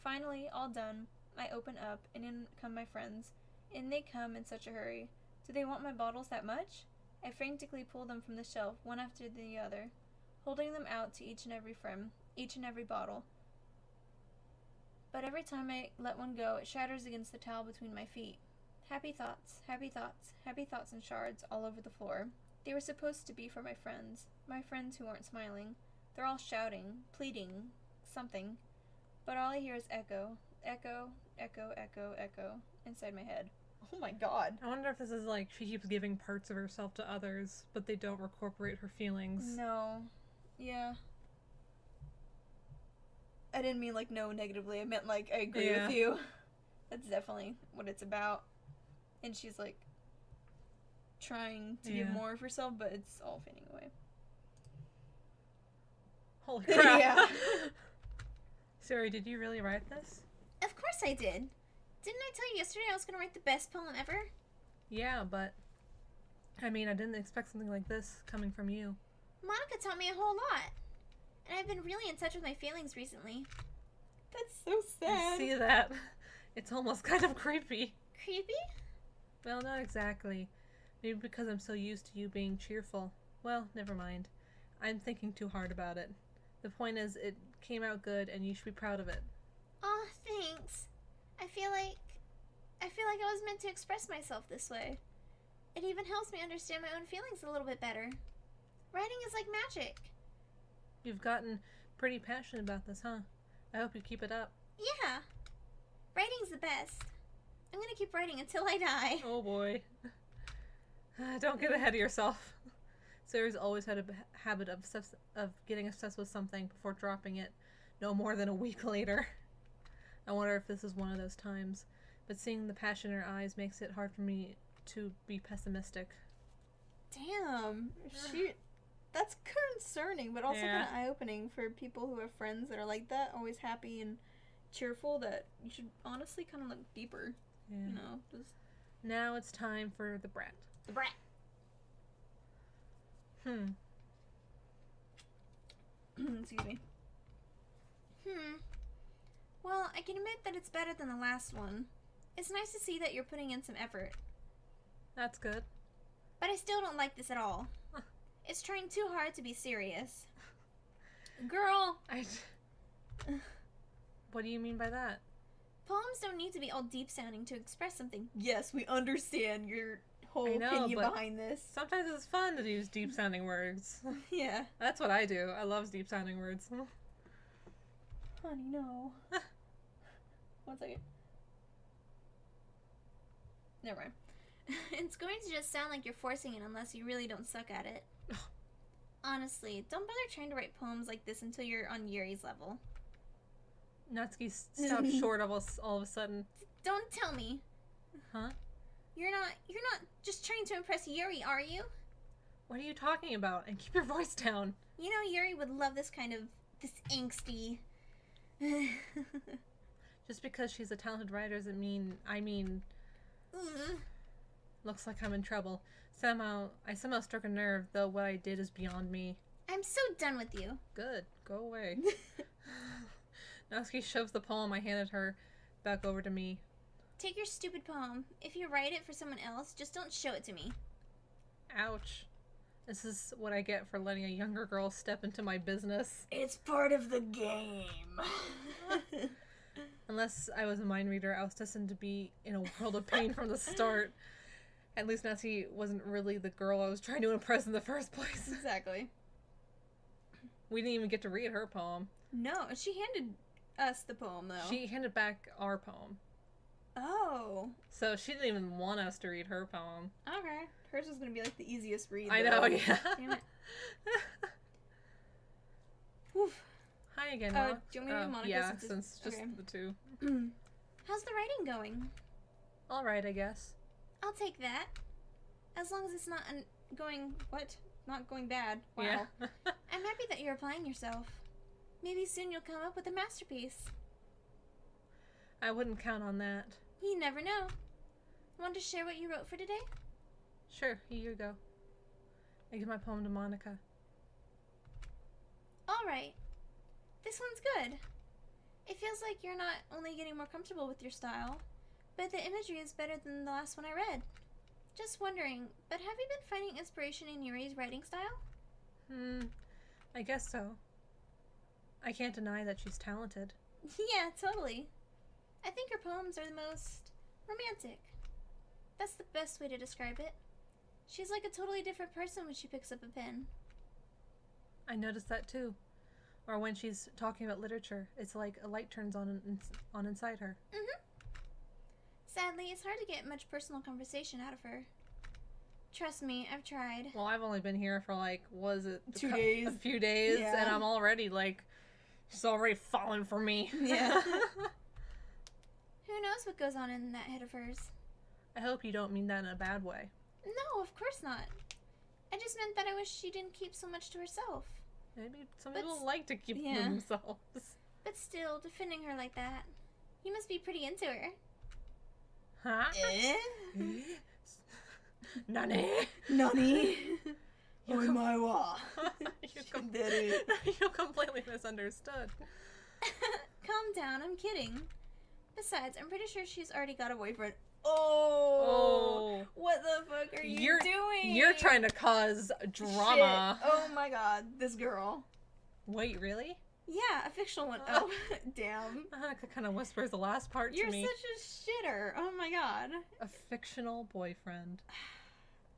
B: Finally, all done, I open up, and in come my friends. In they come in such a hurry. Do they want my bottles that much? I frantically pull them from the shelf, one after the other, holding them out to each and every friend, each and every bottle. But every time I let one go, it shatters against the towel between my feet. Happy thoughts, happy thoughts, happy thoughts in shards all over the floor. They were supposed to be for my friends who aren't smiling. They're all shouting, pleading, something. But all I hear is echo, echo, echo, echo, echo, inside my head. Oh my god.
A: I wonder if this is like she keeps giving parts of herself to others, but they don't incorporate her feelings.
B: No. Yeah. I didn't mean like no negatively. I meant like I agree with you. That's definitely what it's about. And she's like trying to give more of herself, but it's all fading away.
A: Holy crap.
B: Yeah.
A: Sorry, did you really write this?
C: Of course I did. Didn't I tell you yesterday I was going to write the best poem ever?
A: Yeah, but I mean, I didn't expect something like this coming from you.
C: Monica taught me a whole lot. And I've been really in touch with my feelings recently.
B: That's so sad.
A: I see that. It's almost kind of creepy.
C: Creepy?
A: Well, not exactly. Maybe because I'm so used to you being cheerful. Well, never mind. I'm thinking too hard about it. The point is, it came out good, and you should be proud of it.
C: Aw, thanks. I feel like I was meant to express myself this way. It even helps me understand my own feelings a little bit better. Writing is like magic.
A: You've gotten pretty passionate about this, huh? I hope you keep it up.
C: Yeah. Writing's the best. I'm gonna keep writing until I die.
A: Oh boy. Don't get ahead of yourself. Sarah's always had a habit of getting obsessed with something before dropping it no more than a week later. I wonder if this is one of those times, but seeing the passion in her eyes makes it hard for me to be pessimistic.
B: Damn. That's concerning, but also kind of eye-opening for people who have friends that are like that, always happy and cheerful, that you should honestly kind of look deeper.
A: Yeah.
B: You know, just...
A: Now it's time for the brat.
C: The brat.
B: Excuse me.
C: Well, I can admit that it's better than the last one. It's nice to see that you're putting in some effort.
A: That's good.
C: But I still don't like this at all. It's trying too hard to be serious.
B: Girl!
A: What do you mean by that?
C: Poems don't need to be all deep-sounding to express something.
B: Yes, we understand your whole
A: I know,
B: opinion
A: but
B: behind this.
A: sometimes it's fun to use deep sounding words.
B: Yeah.
A: That's what I do. I love deep sounding words.
B: Honey, no. 1 second. Never mind.
C: It's going to just sound like you're forcing it unless you really don't suck at it. Honestly, don't bother trying to write poems like this until you're on Yuri's level.
A: Natsuki stopped short of us all of a sudden.
C: Don't tell me.
A: Huh?
C: You're not just trying to impress Yuri, are you?
A: What are you talking about? And keep your voice down.
C: You know Yuri would love this angsty.
A: Just because she's a talented writer doesn't mean, looks like I'm in trouble. I somehow struck a nerve, though what I did is beyond me.
C: I'm so done with you.
A: Good. Go away. Natsuki shoves the poem I handed her back over to me.
C: Take your stupid poem. If you write it for someone else, just don't show it to me.
A: Ouch. This is what I get for letting a younger girl step into my business.
B: It's part of the game.
A: Unless I was a mind reader, I was destined to be in a world of pain from the start. At least Natsuki wasn't really the girl I was trying to impress in the first place.
B: Exactly.
A: We didn't even get to read her poem.
B: No, she handed us the poem, though.
A: She handed back our poem.
B: Oh.
A: So she didn't even want us to read her poem.
B: Okay. Hers was gonna be like the easiest read.
A: I
B: though.
A: know, yeah.
B: Damn it. Oof.
A: Hi again,
B: Oh,
A: Mox.
B: do you want me to do Monica
A: Yeah,
B: since
A: since just
B: okay.
A: the two.
C: How's the writing going?
A: Alright, I guess.
C: I'll take that. As long as it's not not going bad. Wow.
A: Yeah.
C: I'm happy that you're applying yourself. Maybe soon you'll come up with a masterpiece.
A: I wouldn't count on that.
C: You never know. Want to share what you wrote for today?
A: Sure, here you go. I give my poem to Monica.
C: Alright. This one's good. It feels like you're not only getting more comfortable with your style, but the imagery is better than the last one I read. Just wondering, but have you been finding inspiration in Yuri's writing style?
A: I guess so. I can't deny that she's talented.
C: Yeah, totally. I think her poems are the most romantic. That's the best way to describe it. She's like a totally different person when she picks up a pen.
A: I noticed that too. Or when she's talking about literature, it's like a light turns on inside her.
C: Sadly, it's hard to get much personal conversation out of her. Trust me, I've tried.
A: Well, I've only been here for like, was it
B: 2 days?
A: A few days,
B: Yeah.
A: and I'm already like, she's already fallen for me.
B: Yeah.
C: Who knows what goes on in that head of hers?
A: I hope you don't mean that in a bad way.
C: No, of course not. I just meant that I wish she didn't keep so much to herself.
A: Maybe some
C: But
A: people like to keep
B: yeah.
A: themselves.
C: But still, defending her like that. You must be pretty into her.
A: Huh? Nani?
B: Nani?
A: You
B: Oi,
A: com-
B: my wa.
A: You completely misunderstood.
C: Calm down, I'm kidding. Besides, I'm pretty sure she's already got a boyfriend.
B: Oh. What the fuck are you doing?
A: You're trying to cause drama.
B: Shit. Oh my god, this girl.
A: Wait, really?
B: Yeah, a fictional one. Oh, damn.
A: Hanukkah kind of whispers the last part
B: You're
A: to me.
B: such a shitter. Oh my god.
A: A fictional boyfriend.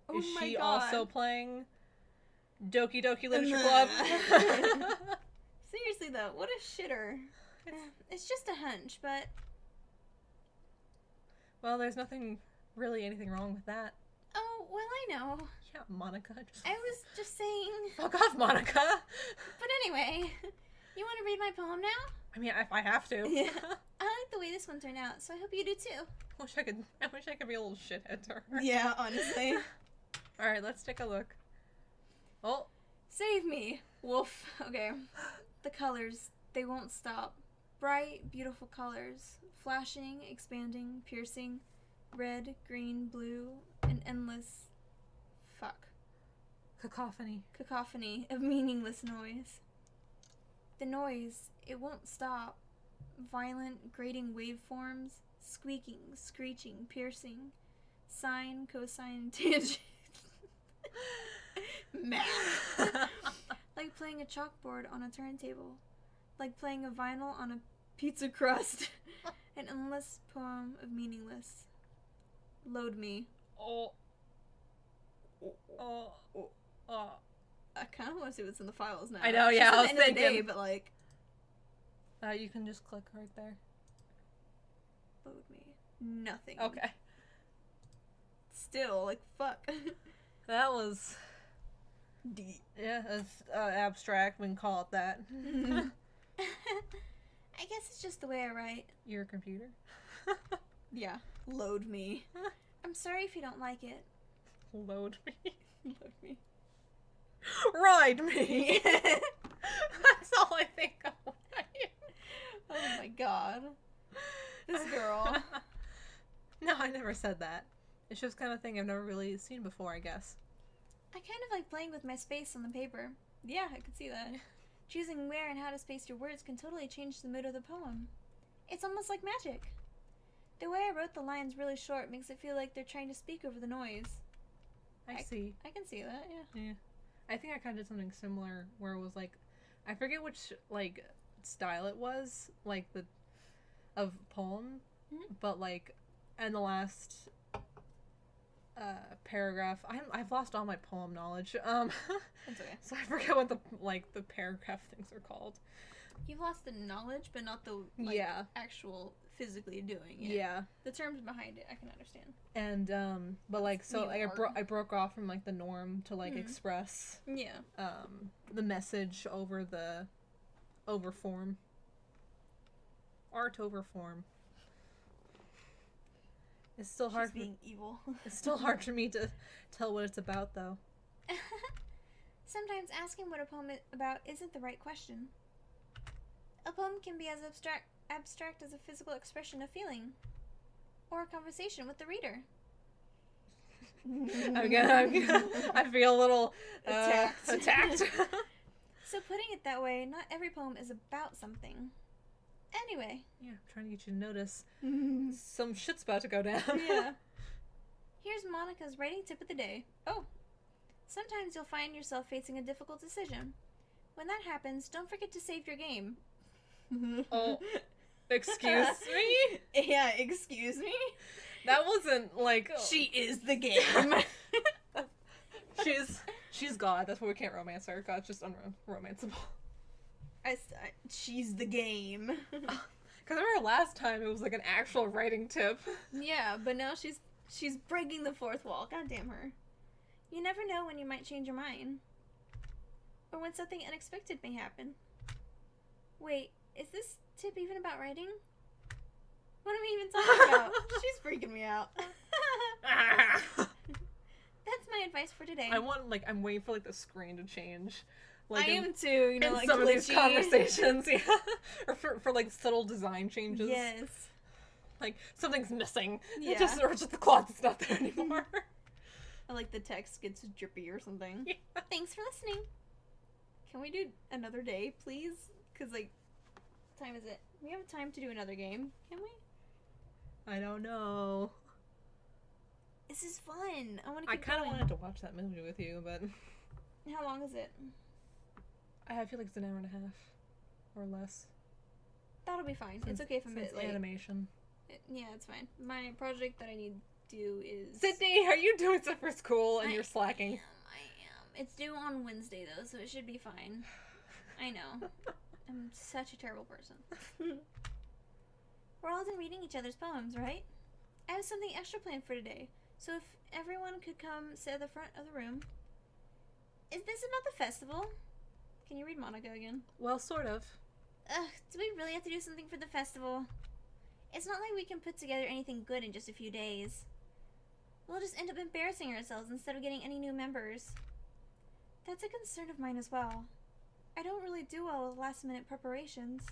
B: Oh
A: Is
B: my
A: she
B: god.
A: also playing Doki Doki Literature Club?
B: Seriously though, what a shitter.
C: It's just a hunch, but
A: Well, there's anything wrong with that.
C: oh, well, I know.
A: Yeah, Monica.
C: I was just saying.
A: Fuck off, Monica.
C: But anyway, you want to read my poem now?
A: I mean, if I have to.
B: Yeah.
C: I like the way this one turned out, so I hope you do too.
A: I wish I could be a little shithead to her.
B: Yeah, honestly.
A: All right, let's take a look. Oh,
B: Save me. Wolf. Okay. The colors, they won't stop. Bright, beautiful colors. Flashing, expanding, piercing. Red, green, blue, an endless... fuck.
A: cacophony.
B: Cacophony of meaningless noise. The noise, it won't stop. Violent, grating waveforms. Squeaking, screeching, piercing. Sine, cosine, tangent. Math. Like playing a chalkboard on a turntable. Like playing a vinyl on a pizza crust. An endless poem of meaningless. Load me.
A: Oh, Oh. Oh.
B: I kind of want to see what's in the files now.
A: I know,
B: It's
A: yeah,
B: just
A: I was
B: at the end of the
A: thinking.
B: day, but like,
A: You can just click right there.
B: load me. Nothing.
A: Okay.
B: Still, like, fuck.
A: That was...
B: Deep.
A: Yeah, it's abstract. We can call it that.
C: I guess it's just the way I write.
A: Your computer?
B: Yeah. Load me.
C: I'm sorry if you don't like it.
A: Load me.
B: Load me.
A: Ride me. That's all I think of when I hear.
B: Oh my god. This girl.
A: No, I never said that. It's just kind of thing I've never really seen before, I guess.
C: I kind of like playing with my space on the paper.
B: Yeah, I could see that.
C: Choosing where and how to space your words can totally change the mood of the poem. It's almost like magic. The way I wrote the lines really short makes it feel like they're trying to speak over the noise.
A: I see.
B: I can see that, yeah.
A: Yeah. I think I kind of did something similar where it was like, I forget which, like, style it was, like, of poem, but, like, in the last paragraph, I've lost all my poem knowledge,
B: That's okay.
A: so I forget what the paragraph things are called.
B: You've lost the knowledge, but not the, like,
A: Yeah.
B: actual physically doing it.
A: Yeah.
B: The terms behind it, I can understand.
A: And, but, like, so, like,
B: Art.
A: I broke off from, like, the norm to, like, express,
B: Yeah.
A: the message over form. Art over form. It's still hard.
B: She's being evil.
A: It's still hard for me to tell what it's about, though.
C: Sometimes asking what a poem is about isn't the right question. A poem can be as abstract as a physical expression of feeling, or a conversation with the reader.
A: I feel a little
B: Attacked.
C: So putting it that way, not every poem is about something. Anyway.
A: Yeah, I'm trying to get you to notice. Some shit's about to go down.
B: Yeah.
C: Here's Monica's writing tip of the day.
B: Oh.
C: Sometimes you'll find yourself facing a difficult decision. When that happens, don't forget to save your game.
A: Oh, excuse me?
B: Yeah, excuse me?
A: That wasn't like...
B: She is the game.
A: She's God. That's why we can't romance her. God's just unromanceable.
B: She's the game.
A: Because I remember last time it was like an actual writing tip.
B: Yeah, but now she's breaking the fourth wall. God damn her.
C: You never know when you might change your mind. Or when something unexpected may happen. Wait, is this tip even about writing? What am I even talking about?
B: She's freaking me out.
C: That's my advice for today.
A: I'm waiting for like the screen to change. Like
B: I am too, you know,
A: in
B: like
A: some of these
B: glitchy.
A: conversations, yeah. Or for like subtle design changes.
B: Yes.
A: Like something's missing.
B: Yeah.
A: Or just the cloth is not there anymore.
B: Or like the text gets drippy or something.
A: Yeah.
C: Thanks for listening.
B: Can we do another day, please? Because, like, what time is it? We have time to do another game, can we?
A: I don't know.
C: This is fun. I want to
A: I
C: keep
A: kind of
C: going.
A: wanted to watch that movie with you, but
B: How long is it?
A: I feel like it's an hour and a half or less.
B: That'll be fine.
A: Since-
B: It's okay if I'm a
A: since
B: bit late.
A: animation.
B: Yeah, it's fine. My project that I need to do is...
A: Sydney, are you doing stuff for school and
C: I
A: you're slacking?
C: I am. It's due on Wednesday, though, so it should be fine. I know. I'm such a terrible person. We're all done reading each other's poems, right? I have something extra planned for today, so if everyone could come sit at the front of the room. Is this about the festival?
B: Can you read Monica again?
A: Well, sort of.
C: Ugh, do we really have to do something for the festival? It's not like we can put together anything good in just a few days. We'll just end up embarrassing ourselves instead of getting any new members. That's a concern of mine as well. I don't really do well with last-minute preparations.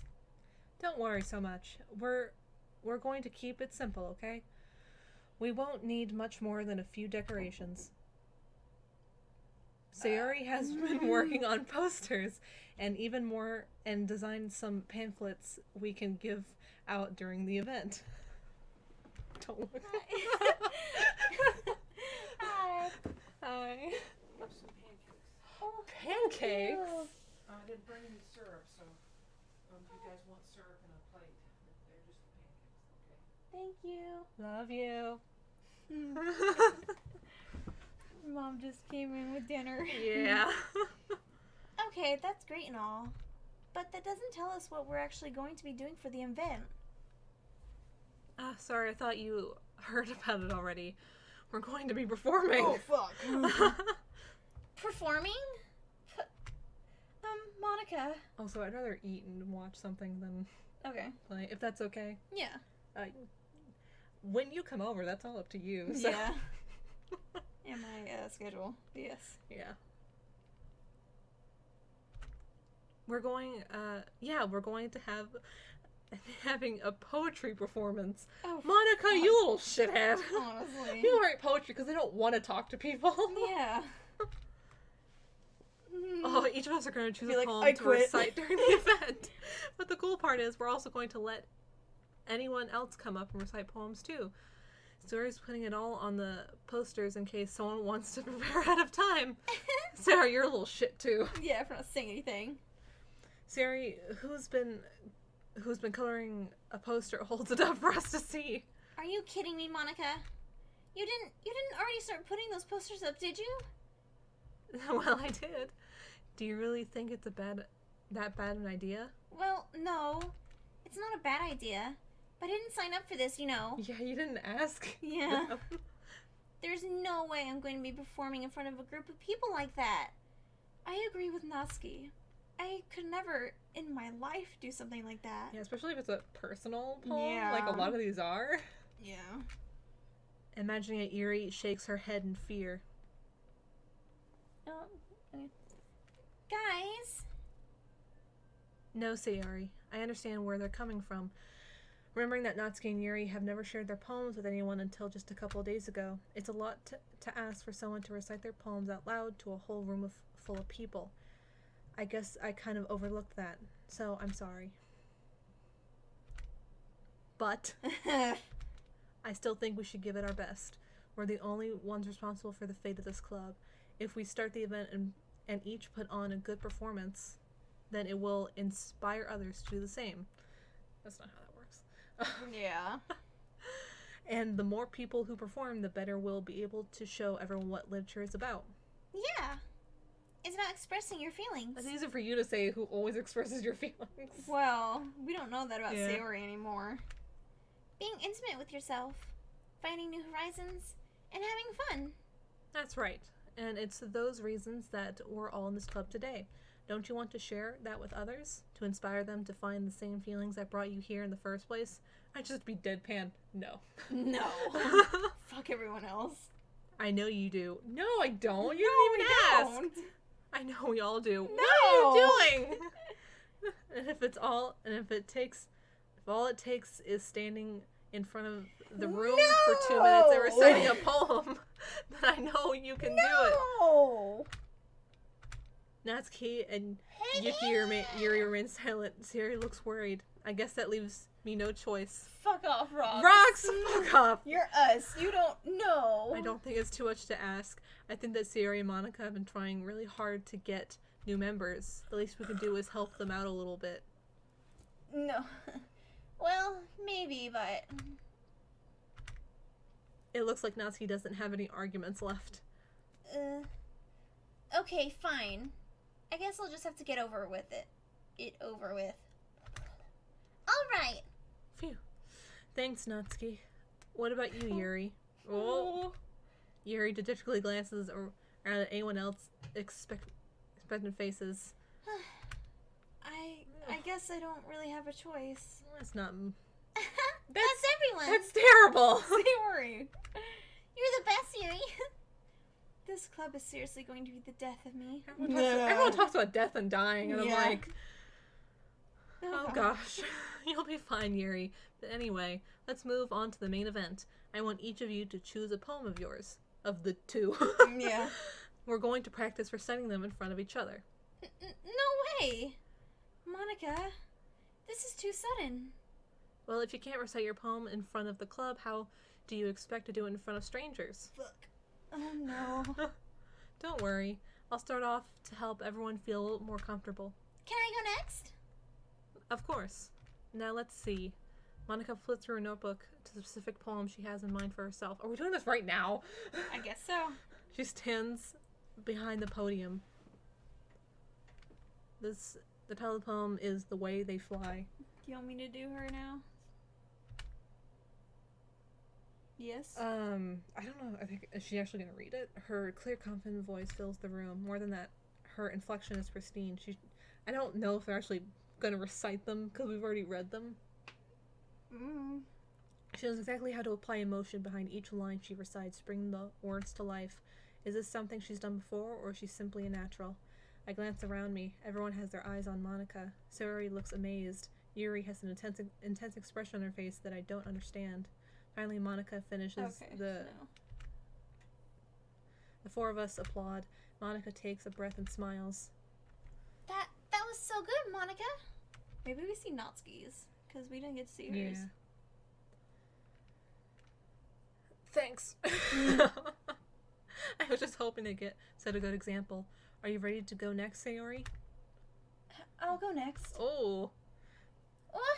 A: Don't worry so much. We're going to keep it simple, okay? We won't need much more than a few decorations. Sayori has been working on posters and even more and designed some pamphlets we can give out during the event. Don't look.
C: Hi.
A: Hi.
D: Some pancakes.
C: Oh,
A: Pancakes?
D: I didn't bring any syrup, so if you guys want syrup in a plate, they're just the pancakes, okay?
C: thank you.
A: Love you.
B: Mom just came in with dinner.
A: Yeah.
C: Okay, that's great and all. But that doesn't tell us what we're actually going to be doing for the event.
A: Sorry, I thought you heard about it already. We're going to be performing.
B: Oh, fuck.
C: Performing? Monica.
A: Also, I'd rather eat and watch something than
B: Okay.
A: play, if that's okay.
C: Yeah.
A: When you come over, that's all up to you. So.
B: Yeah. And my schedule. Yes.
A: Yeah. We're going to having a poetry performance.
B: Oh,
A: Monica, you little shithead.
B: honestly.
A: People write poetry because they don't want to talk to people.
B: Yeah.
A: Oh, each of us are going to choose
B: Be
A: a
B: like,
A: poem
B: "I
A: to
B: quit."
A: recite during the event. But the cool part is we're also going to let anyone else come up and recite poems too. Sarah's putting it all on the posters in case someone wants to prepare ahead of time. Sarah, you're a little shit too.
B: Yeah, if we're not saying anything.
A: Sarah, who's been coloring a poster holds it up for us to see.
C: Are you kidding me, Monica? You didn't already start putting those posters up, did you?
A: Well, I did. Do you really think it's that bad an idea?
C: Well, no. It's not a bad idea. But I didn't sign up for this, you know.
A: Yeah, you didn't ask.
C: Yeah. There's no way I'm going to be performing in front of a group of people like that.
B: I agree with Natsuki. I could never in my life do something like that.
A: Yeah, especially if it's a personal poem,
B: Yeah.
A: like a lot of these are.
B: Yeah.
A: Imagining it, Yuri shakes her head in fear.
C: Oh, okay. Guys,
A: No, Sayori. I understand where they're coming from. Remembering that Natsuki and Yuri have never shared their poems with anyone until just a couple of days ago, it's a lot to ask for someone to recite their poems out loud to a whole room full of people. I guess I kind of overlooked that, so I'm sorry. But I still think we should give it our best. We're the only ones responsible for the fate of this club. If we start the event and each put on a good performance, then it will inspire others to do the same. That's not how that works.
B: Yeah.
A: And the more people who perform, the better we'll be able to show everyone what literature is about.
C: yeah. It's about expressing your feelings.
A: That's easy for you to say, who always expresses your feelings.
B: Well, we don't know that about
A: Yeah.
B: Sayori anymore.
C: Being intimate with yourself, finding new horizons, and having fun.
A: That's right. And it's those reasons that we're all in this club today. Don't you want to share that with others? To inspire them to find the same feelings that brought you here in the first place? I'd just be deadpan. No.
B: No. Fuck everyone else.
A: I know you do. No, I don't. You
B: No,
A: didn't even
B: we
A: ask.
B: don't.
A: I know we all do.
B: No.
A: What are you doing? And if all it takes is standing in front of the room for 2 minutes and reciting a poem, then I know you can do it.
B: No.
A: Natsuki and Yuri remain silent. Siri looks worried. I guess that leaves me no choice.
B: Fuck off, Rox.
A: Rocks, fuck off.
B: You're us. You don't know.
A: I don't think it's too much to ask. I think that Siri and Monica have been trying really hard to get new members. The least we can do is help them out a little bit.
B: No.
C: Well, maybe, but
A: It looks like Natsuki doesn't have any arguments left.
C: okay, fine. I guess I'll just have to get over with it. All right.
A: Phew. Thanks, Natsuki. What about you, Yuri? Oh. Yuri dejectedly glances around at anyone else expectant faces.
B: I guess I don't really have a choice.
A: That's not...
C: That's everyone.
A: That's terrible!
B: Sayori.
C: You're the best, Yuri.
B: This club is seriously going to be the death of me.
A: Everyone talks about death and dying, and
B: Yeah.
A: I'm like... Oh gosh. You'll be fine, Yuri. But anyway, let's move on to the main event. I want each of you to choose a poem of yours. Of the two.
B: Yeah.
A: We're going to practice reciting them in front of each other.
C: No way.
B: Monica, this is too sudden.
A: Well, if you can't recite your poem in front of the club, how do you expect to do it in front of strangers?
B: Fuck. Oh no.
A: Don't worry. I'll start off to help everyone feel a little more comfortable.
C: Can I go next?
A: Of course. Now let's see. Monica flips through her notebook to the specific poem she has in mind for herself. Are we doing this right now?
B: I guess so.
A: She stands behind the podium. The title of the poem is The Way They Fly.
B: Do you want me to do her now? Yes?
A: I don't know. I think, is she actually going to read it? Her clear, confident voice fills the room. More than that, her inflection is pristine. I don't know if they're actually going to recite them, because we've already read them. She knows exactly how to apply emotion behind each line she recites, bringing the words to life. Is this something she's done before, or is she simply a natural? I glance around me. Everyone has their eyes on Monica. Sayori looks amazed. Yuri has an intense expression on her face that I don't understand. Finally, Monica finishes The four of us applaud. Monica takes a breath and smiles.
C: That was so good, Monica.
B: Maybe we see Natsuki's, because we didn't get to see hers.
A: Yeah. Thanks. I was just hoping to set a good example. Are you ready to go next, Sayori?
B: I'll go next.
A: Oh.
C: Oh,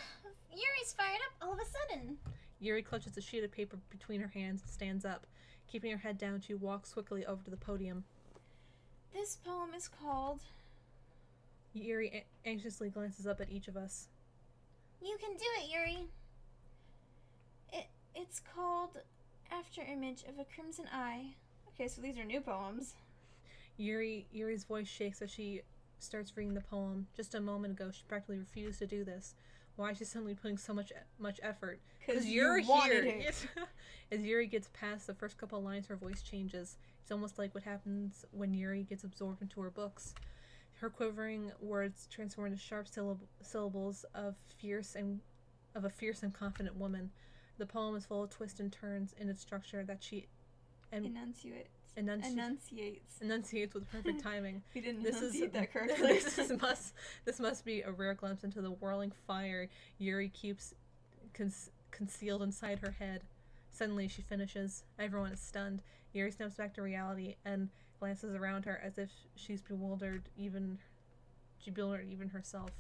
C: Yuri's fired up all of a sudden.
A: Yuri clutches a sheet of paper between her hands and stands up. Keeping her head down, she walks quickly over to the podium.
B: This poem is called...
A: Yuri anxiously glances up at each of us.
C: You can do it, Yuri.
B: It's called After Image of a Crimson Eye. Okay, so these are new poems.
A: Yuri's voice shakes as she starts reading the poem. Just a moment ago, she practically refused to do this. Why is she suddenly putting so much effort?
B: Because
A: you're
B: wanted
A: here.
B: it.
A: As Yuri gets past the first couple lines, her voice changes. It's almost like what happens when Yuri gets absorbed into her books. Her quivering words transform into sharp syllables of a fierce and confident woman. The poem is full of twists and turns in its structure that she
B: Enunciates
A: with perfect timing.
B: We didn't enunciate that correctly.
A: This must be a rare glimpse into the whirling fire Yuri keeps concealed inside her head. Suddenly she finishes. Everyone is stunned. Yuri snaps back to reality and glances around her as if she's bewildered even herself.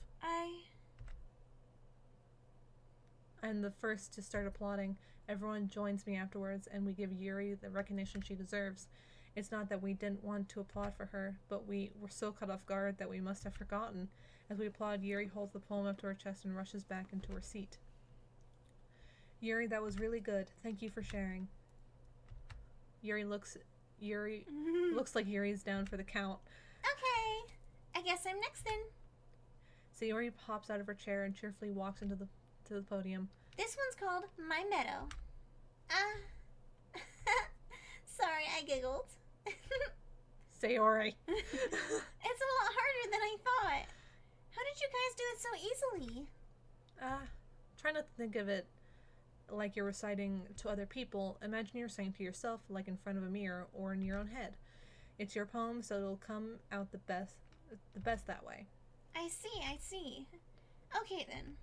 A: I'm the first to start applauding. Everyone joins me afterwards, and we give Yuri the recognition she deserves. It's not that we didn't want to applaud for her, but we were so caught off guard that we must have forgotten. As we applaud, Yuri holds the poem up to her chest and rushes back into her seat. Yuri, that was really good. Thank you for sharing. Yuri looks like Yuri's down for the count.
C: Okay, I guess I'm next then.
A: Sayori pops out of her chair and cheerfully walks to the podium.
C: This one's called My Meadow. Sorry, I giggled.
A: Sayori.
C: It's a lot harder than I thought. How did you guys do it so easily?
A: Try not to think of it like you're reciting to other people. Imagine you're saying to yourself, like in front of a mirror or in your own head. It's your poem, so it'll come out the best that way.
C: I see. Okay then.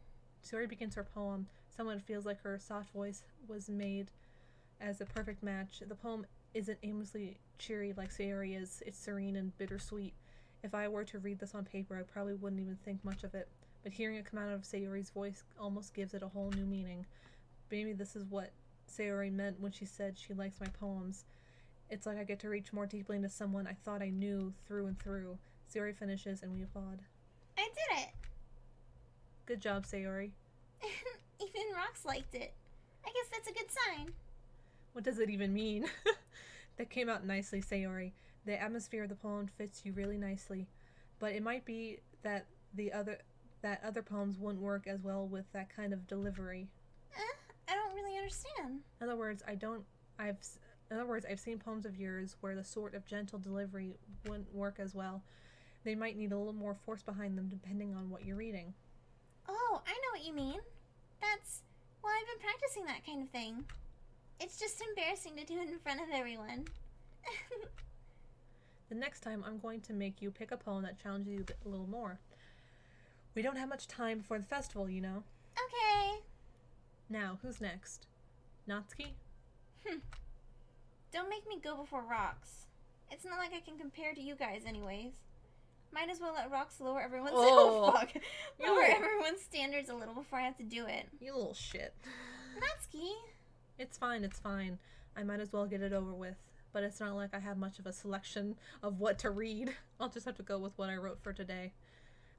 A: Sayori begins her poem. Someone feels like her soft voice was made as a perfect match. The poem isn't aimlessly cheery like Sayori is. It's serene and bittersweet. If I were to read this on paper, I probably wouldn't even think much of it. But hearing it come out of Sayori's voice almost gives it a whole new meaning. Maybe this is what Sayori meant when she said she likes my poems. It's like I get to reach more deeply into someone I thought I knew through and through. Sayori finishes and we applaud.
C: I did it.
A: Good job, Sayori.
C: Even Rox liked it. I guess that's a good sign.
A: What does it even mean? That came out nicely, Sayori. The atmosphere of the poem fits you really nicely. But it might be that other poems wouldn't work as well with that kind of delivery.
C: I don't really understand.
A: In other words, I've seen poems of yours where the sort of gentle delivery wouldn't work as well. They might need a little more force behind them depending on what you're reading.
C: Oh, I know what you mean. I've been practicing that kind of thing. It's just embarrassing to do it in front of everyone.
A: The next time, I'm going to make you pick a poem that challenges you a little more. We don't have much time before the festival, you know.
C: Okay.
A: Now, who's next? Natsuki?
C: Don't make me go before Rox. It's not like I can compare to you guys anyways. Might as well let Rox lower everyone's everyone's standards a little before I have to do it.
A: You little shit.
C: Natsuki.
A: It's fine. I might as well get it over with. but it's not like I have much of a selection of what to read. I'll just have to go with what I wrote for today.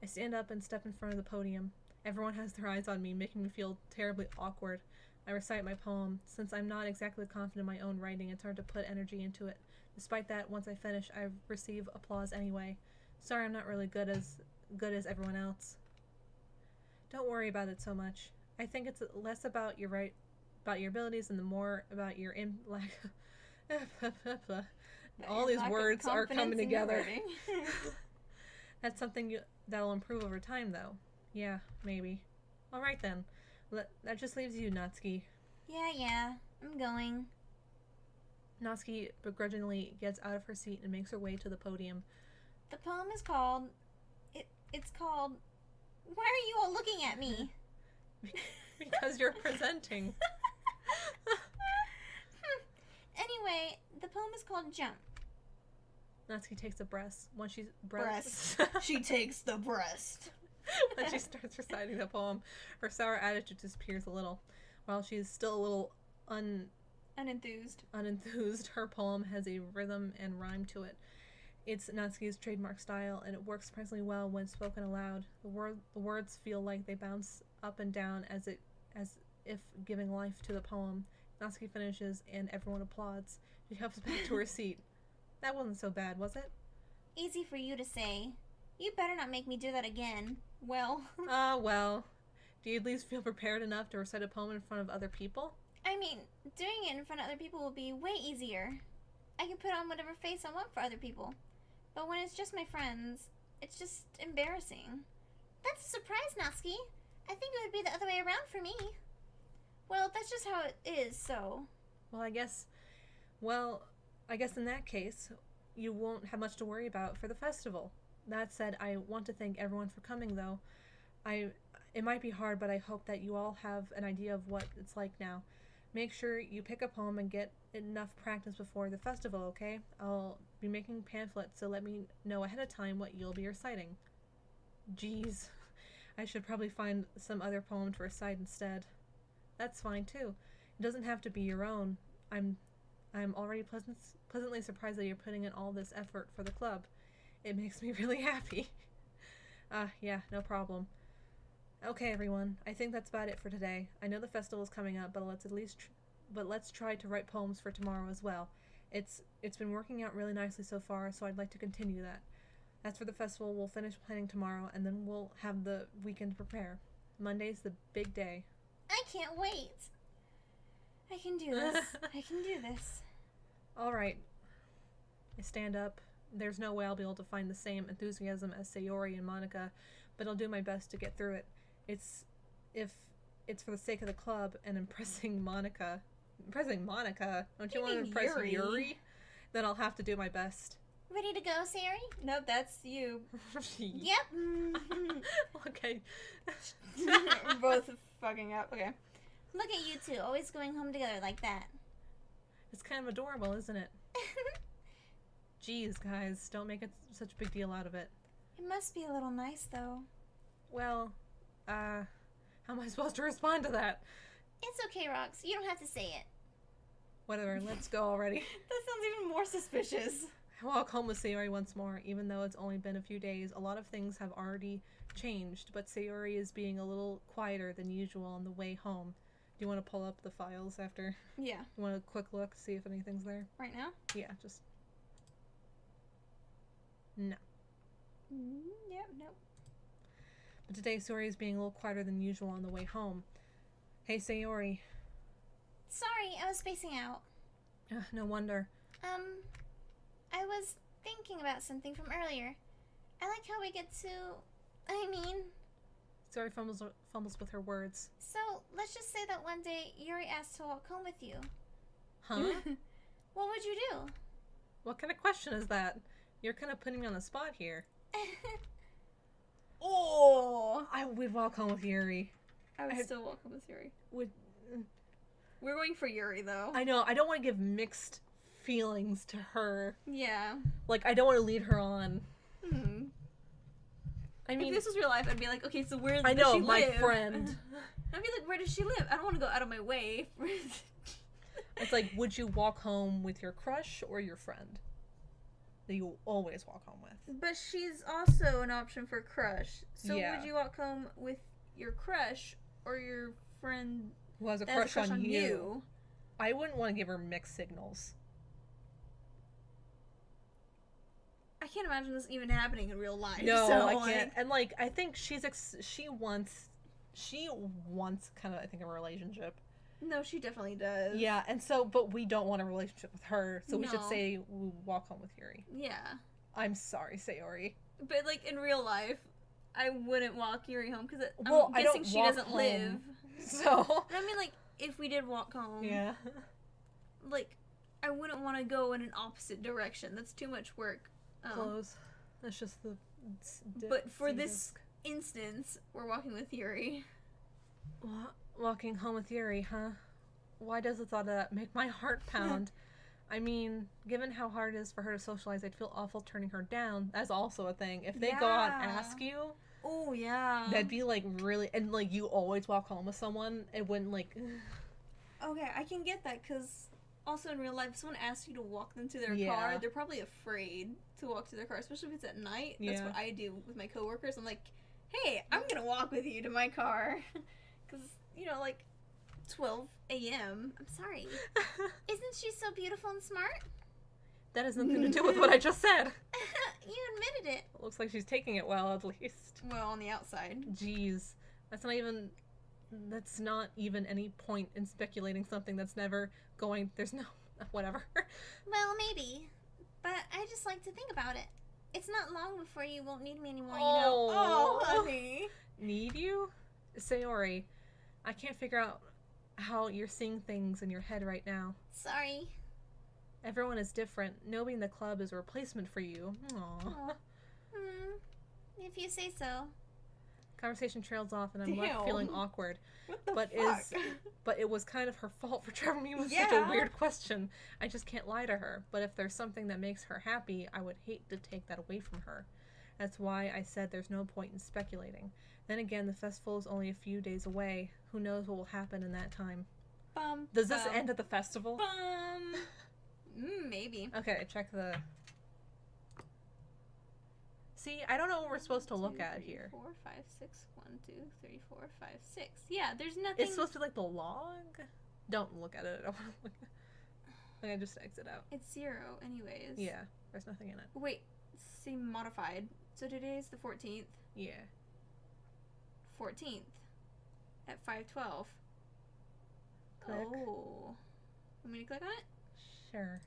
A: I stand up and step in front of the podium. Everyone has their eyes on me, making me feel terribly awkward. I recite my poem. Since I'm not exactly confident in my own writing, it's hard to put energy into it. Despite that, once I finish, I receive applause anyway. Sorry I'm not really good as everyone else. Don't worry about it so much. I think it's less about your abilities and the more about your all these words are coming together. That's something that'll improve over time, though. Yeah, maybe. All right then. That just leaves you, Natsuki.
C: Yeah, I'm going.
A: Natsuki begrudgingly gets out of her seat and makes her way to the podium.
C: The poem is called... It's called... Why are you all looking at me?
A: Because you're presenting.
C: Anyway, the poem is called Jump.
A: Natsuki takes a breath. When she's
B: Breast. She takes the breast.
A: When she starts reciting the poem, her sour attitude disappears a little. While she's still a little unenthused, her poem has a rhythm and rhyme to it. It's Natsuki's trademark style, and it works surprisingly well when spoken aloud. The words feel like they bounce up and down as if giving life to the poem. Natsuki finishes, and everyone applauds. She hops back to her seat. That wasn't so bad, was it?
C: Easy for you to say. You better not make me do that again. Well.
A: Well. Do you at least feel prepared enough to recite a poem in front of other people?
C: I mean, doing it in front of other people will be way easier. I can put on whatever face I want for other people. But when it's just my friends, it's just embarrassing. That's a surprise, Natsuki. I think it would be the other way around for me. Well, that's just how it is, so...
A: Well, I guess in that case, you won't have much to worry about for the festival. That said, I want to thank everyone for coming, though. It might be hard, but I hope that you all have an idea of what it's like now. Make sure you pick a poem and get enough practice before the festival, okay? I'll be making pamphlets, so let me know ahead of time what you'll be reciting. Jeez, I should probably find some other poem to recite instead. That's fine, too. It doesn't have to be your own. I'm already pleasantly surprised that you're putting in all this effort for the club. It makes me really happy. Yeah, no problem. Okay, everyone. I think that's about it for today. I know the festival is coming up, but let's try to write poems for tomorrow as well. It's been working out really nicely so far, so I'd like to continue that. As for the festival, we'll finish planning tomorrow, and then we'll have the weekend to prepare. Monday's the big day.
C: I can't wait. I can do this. I can do this.
A: All right. I stand up. There's no way I'll be able to find the same enthusiasm as Sayori and Monica, but I'll do my best to get through it. If it's for the sake of the club and impressing Monica, don't you want to impress Yuri? Then I'll have to do my best.
C: Ready to go, Sayori?
B: Nope, that's you.
C: Yep.
A: Okay.
B: We're both fucking up. Okay.
C: Look at you two, always going home together like that.
A: It's kind of adorable, isn't it? Jeez, guys, don't make it such a big deal out of it.
C: It must be a little nice, though.
A: Well, how am I supposed to respond to that?
C: It's okay, Rox. You don't have to say it.
A: Whatever, let's go already.
B: That sounds even more suspicious.
A: I walk home with Sayori once more, even though it's only been a few days. A lot of things have already changed, but Sayori is being a little quieter than usual on the way home. Do you want to pull up the files after?
B: Yeah.
A: You want a quick look, see if anything's there?
B: Right now?
A: Yeah, just... No.
B: Yep, nope.
A: But today, Sayori is being a little quieter than usual on the way home. Hey, Sayori.
C: Sorry, I was spacing out.
A: No wonder.
C: I was thinking about something from earlier. I like how we get to...
A: Sayori fumbles with her words.
C: So, let's just say that one day Yuri asked to walk home with you.
A: Huh?
C: What would you do?
A: What kind of question is that? You're kind of putting me on the spot here.
B: Oh!
A: I would walk home with Yuri.
B: I would still walk home with Yuri.
A: We're
B: going for Yuri, though.
A: I know. I don't want to give mixed feelings to her.
B: Yeah.
A: Like, I don't want to lead her on. I mean,
B: if this was real life, I'd be like, okay, so where does
A: I know,
B: she
A: my
B: live?
A: friend.
B: I'd be like, where does she live? I don't want to go out of my way.
A: It's like, would you walk home with your crush or your friend that you always walk home with?
B: But she's also an option for crush. So
A: Yeah.
B: would you walk home with your crush or your friend
A: Who has a
B: that has
A: crush, on you?
B: you?
A: I wouldn't want to give her mixed signals.
B: I can't imagine this even happening in real life.
A: No,
B: so,
A: I
B: like,
A: can't. And like, I think she wants kind of, I think, a relationship.
B: No, she definitely does.
A: Yeah, and so, but we don't want a relationship with her, so we should
B: No.
A: say we walk home with Yuri.
B: Yeah.
A: I'm sorry, Sayori.
B: But like in real life, I wouldn't walk Yuri home because
A: Well,
B: I'm
A: I
B: guessing
A: don't
B: she
A: walk
B: doesn't
A: home.
B: live.
A: So.
B: And I mean, like, if we did walk home,
A: Yeah.
B: like, I wouldn't want to go in an opposite direction. That's too much work.
A: Close. That's just the.
B: But for this instance, we're walking with Yuri.
A: Walking home with Yuri, huh? Why does the thought of that make my heart pound? I mean, given how hard it is for her to socialize, I'd feel awful turning her down. That's also a thing. If they go out and
B: Yeah.
A: ask you,
B: Oh, yeah.
A: that'd be like really. And like, you always walk home with someone, it wouldn't like.
B: Okay, I can get that because also in real life, if someone asks you to walk them to their
A: Yeah.
B: car, they're probably afraid to walk to their car, especially if it's at night. That's
A: Yeah.
B: what I do with my coworkers. I'm like, hey, I'm going to walk with you to my car. Because, you know, like 12 a.m.
C: I'm sorry. Isn't she so beautiful and smart?
A: That has nothing to do with what I just said.
C: You admitted it.
A: It looks like she's taking it well, at least.
B: Well, on the outside.
A: Jeez. That's not even any point in speculating something that's never going. There's no. Whatever.
C: Well, maybe. But I just like to think about it. It's not long before you won't need me anymore,
B: Oh, honey.
A: Need you? Sayori, I can't figure out how you're seeing things in your head right now.
C: Sorry.
A: Everyone is different. Nobody in the club is a replacement for you. Aww.
C: Aw. If you say so.
A: Conversation trails off and I'm left
B: Damn.
A: feeling awkward.
B: What the
A: But
B: fuck?
A: But it was kind of her fault for troubling me with such
B: Yeah.
A: a weird question. I just can't lie to her. But if there's something that makes her happy, I would hate to take that away from her. That's why I said there's no point in speculating. Then again, the festival is only a few days away. Who knows what will happen in that time?
B: Bum,
A: Does this
B: bum,
A: end at the festival?
B: Bum. Maybe.
A: Okay, check the... See, I don't know what we're supposed to look at here.
B: 4, 5, 6. 1, 2, 3, 4, 5, 6. Yeah, there's nothing.
A: It's supposed to be like the log? Don't look at it. I don't want to look at it. Okay, just exit out.
B: It's 0, anyways.
A: Yeah, there's nothing in it.
B: Wait, see modified. So today's the 14th.
A: Yeah.
B: 14th at 5:12.
A: Click.
B: Oh. Want me to click on it?
A: Sure.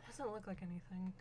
A: Doesn't look like anything.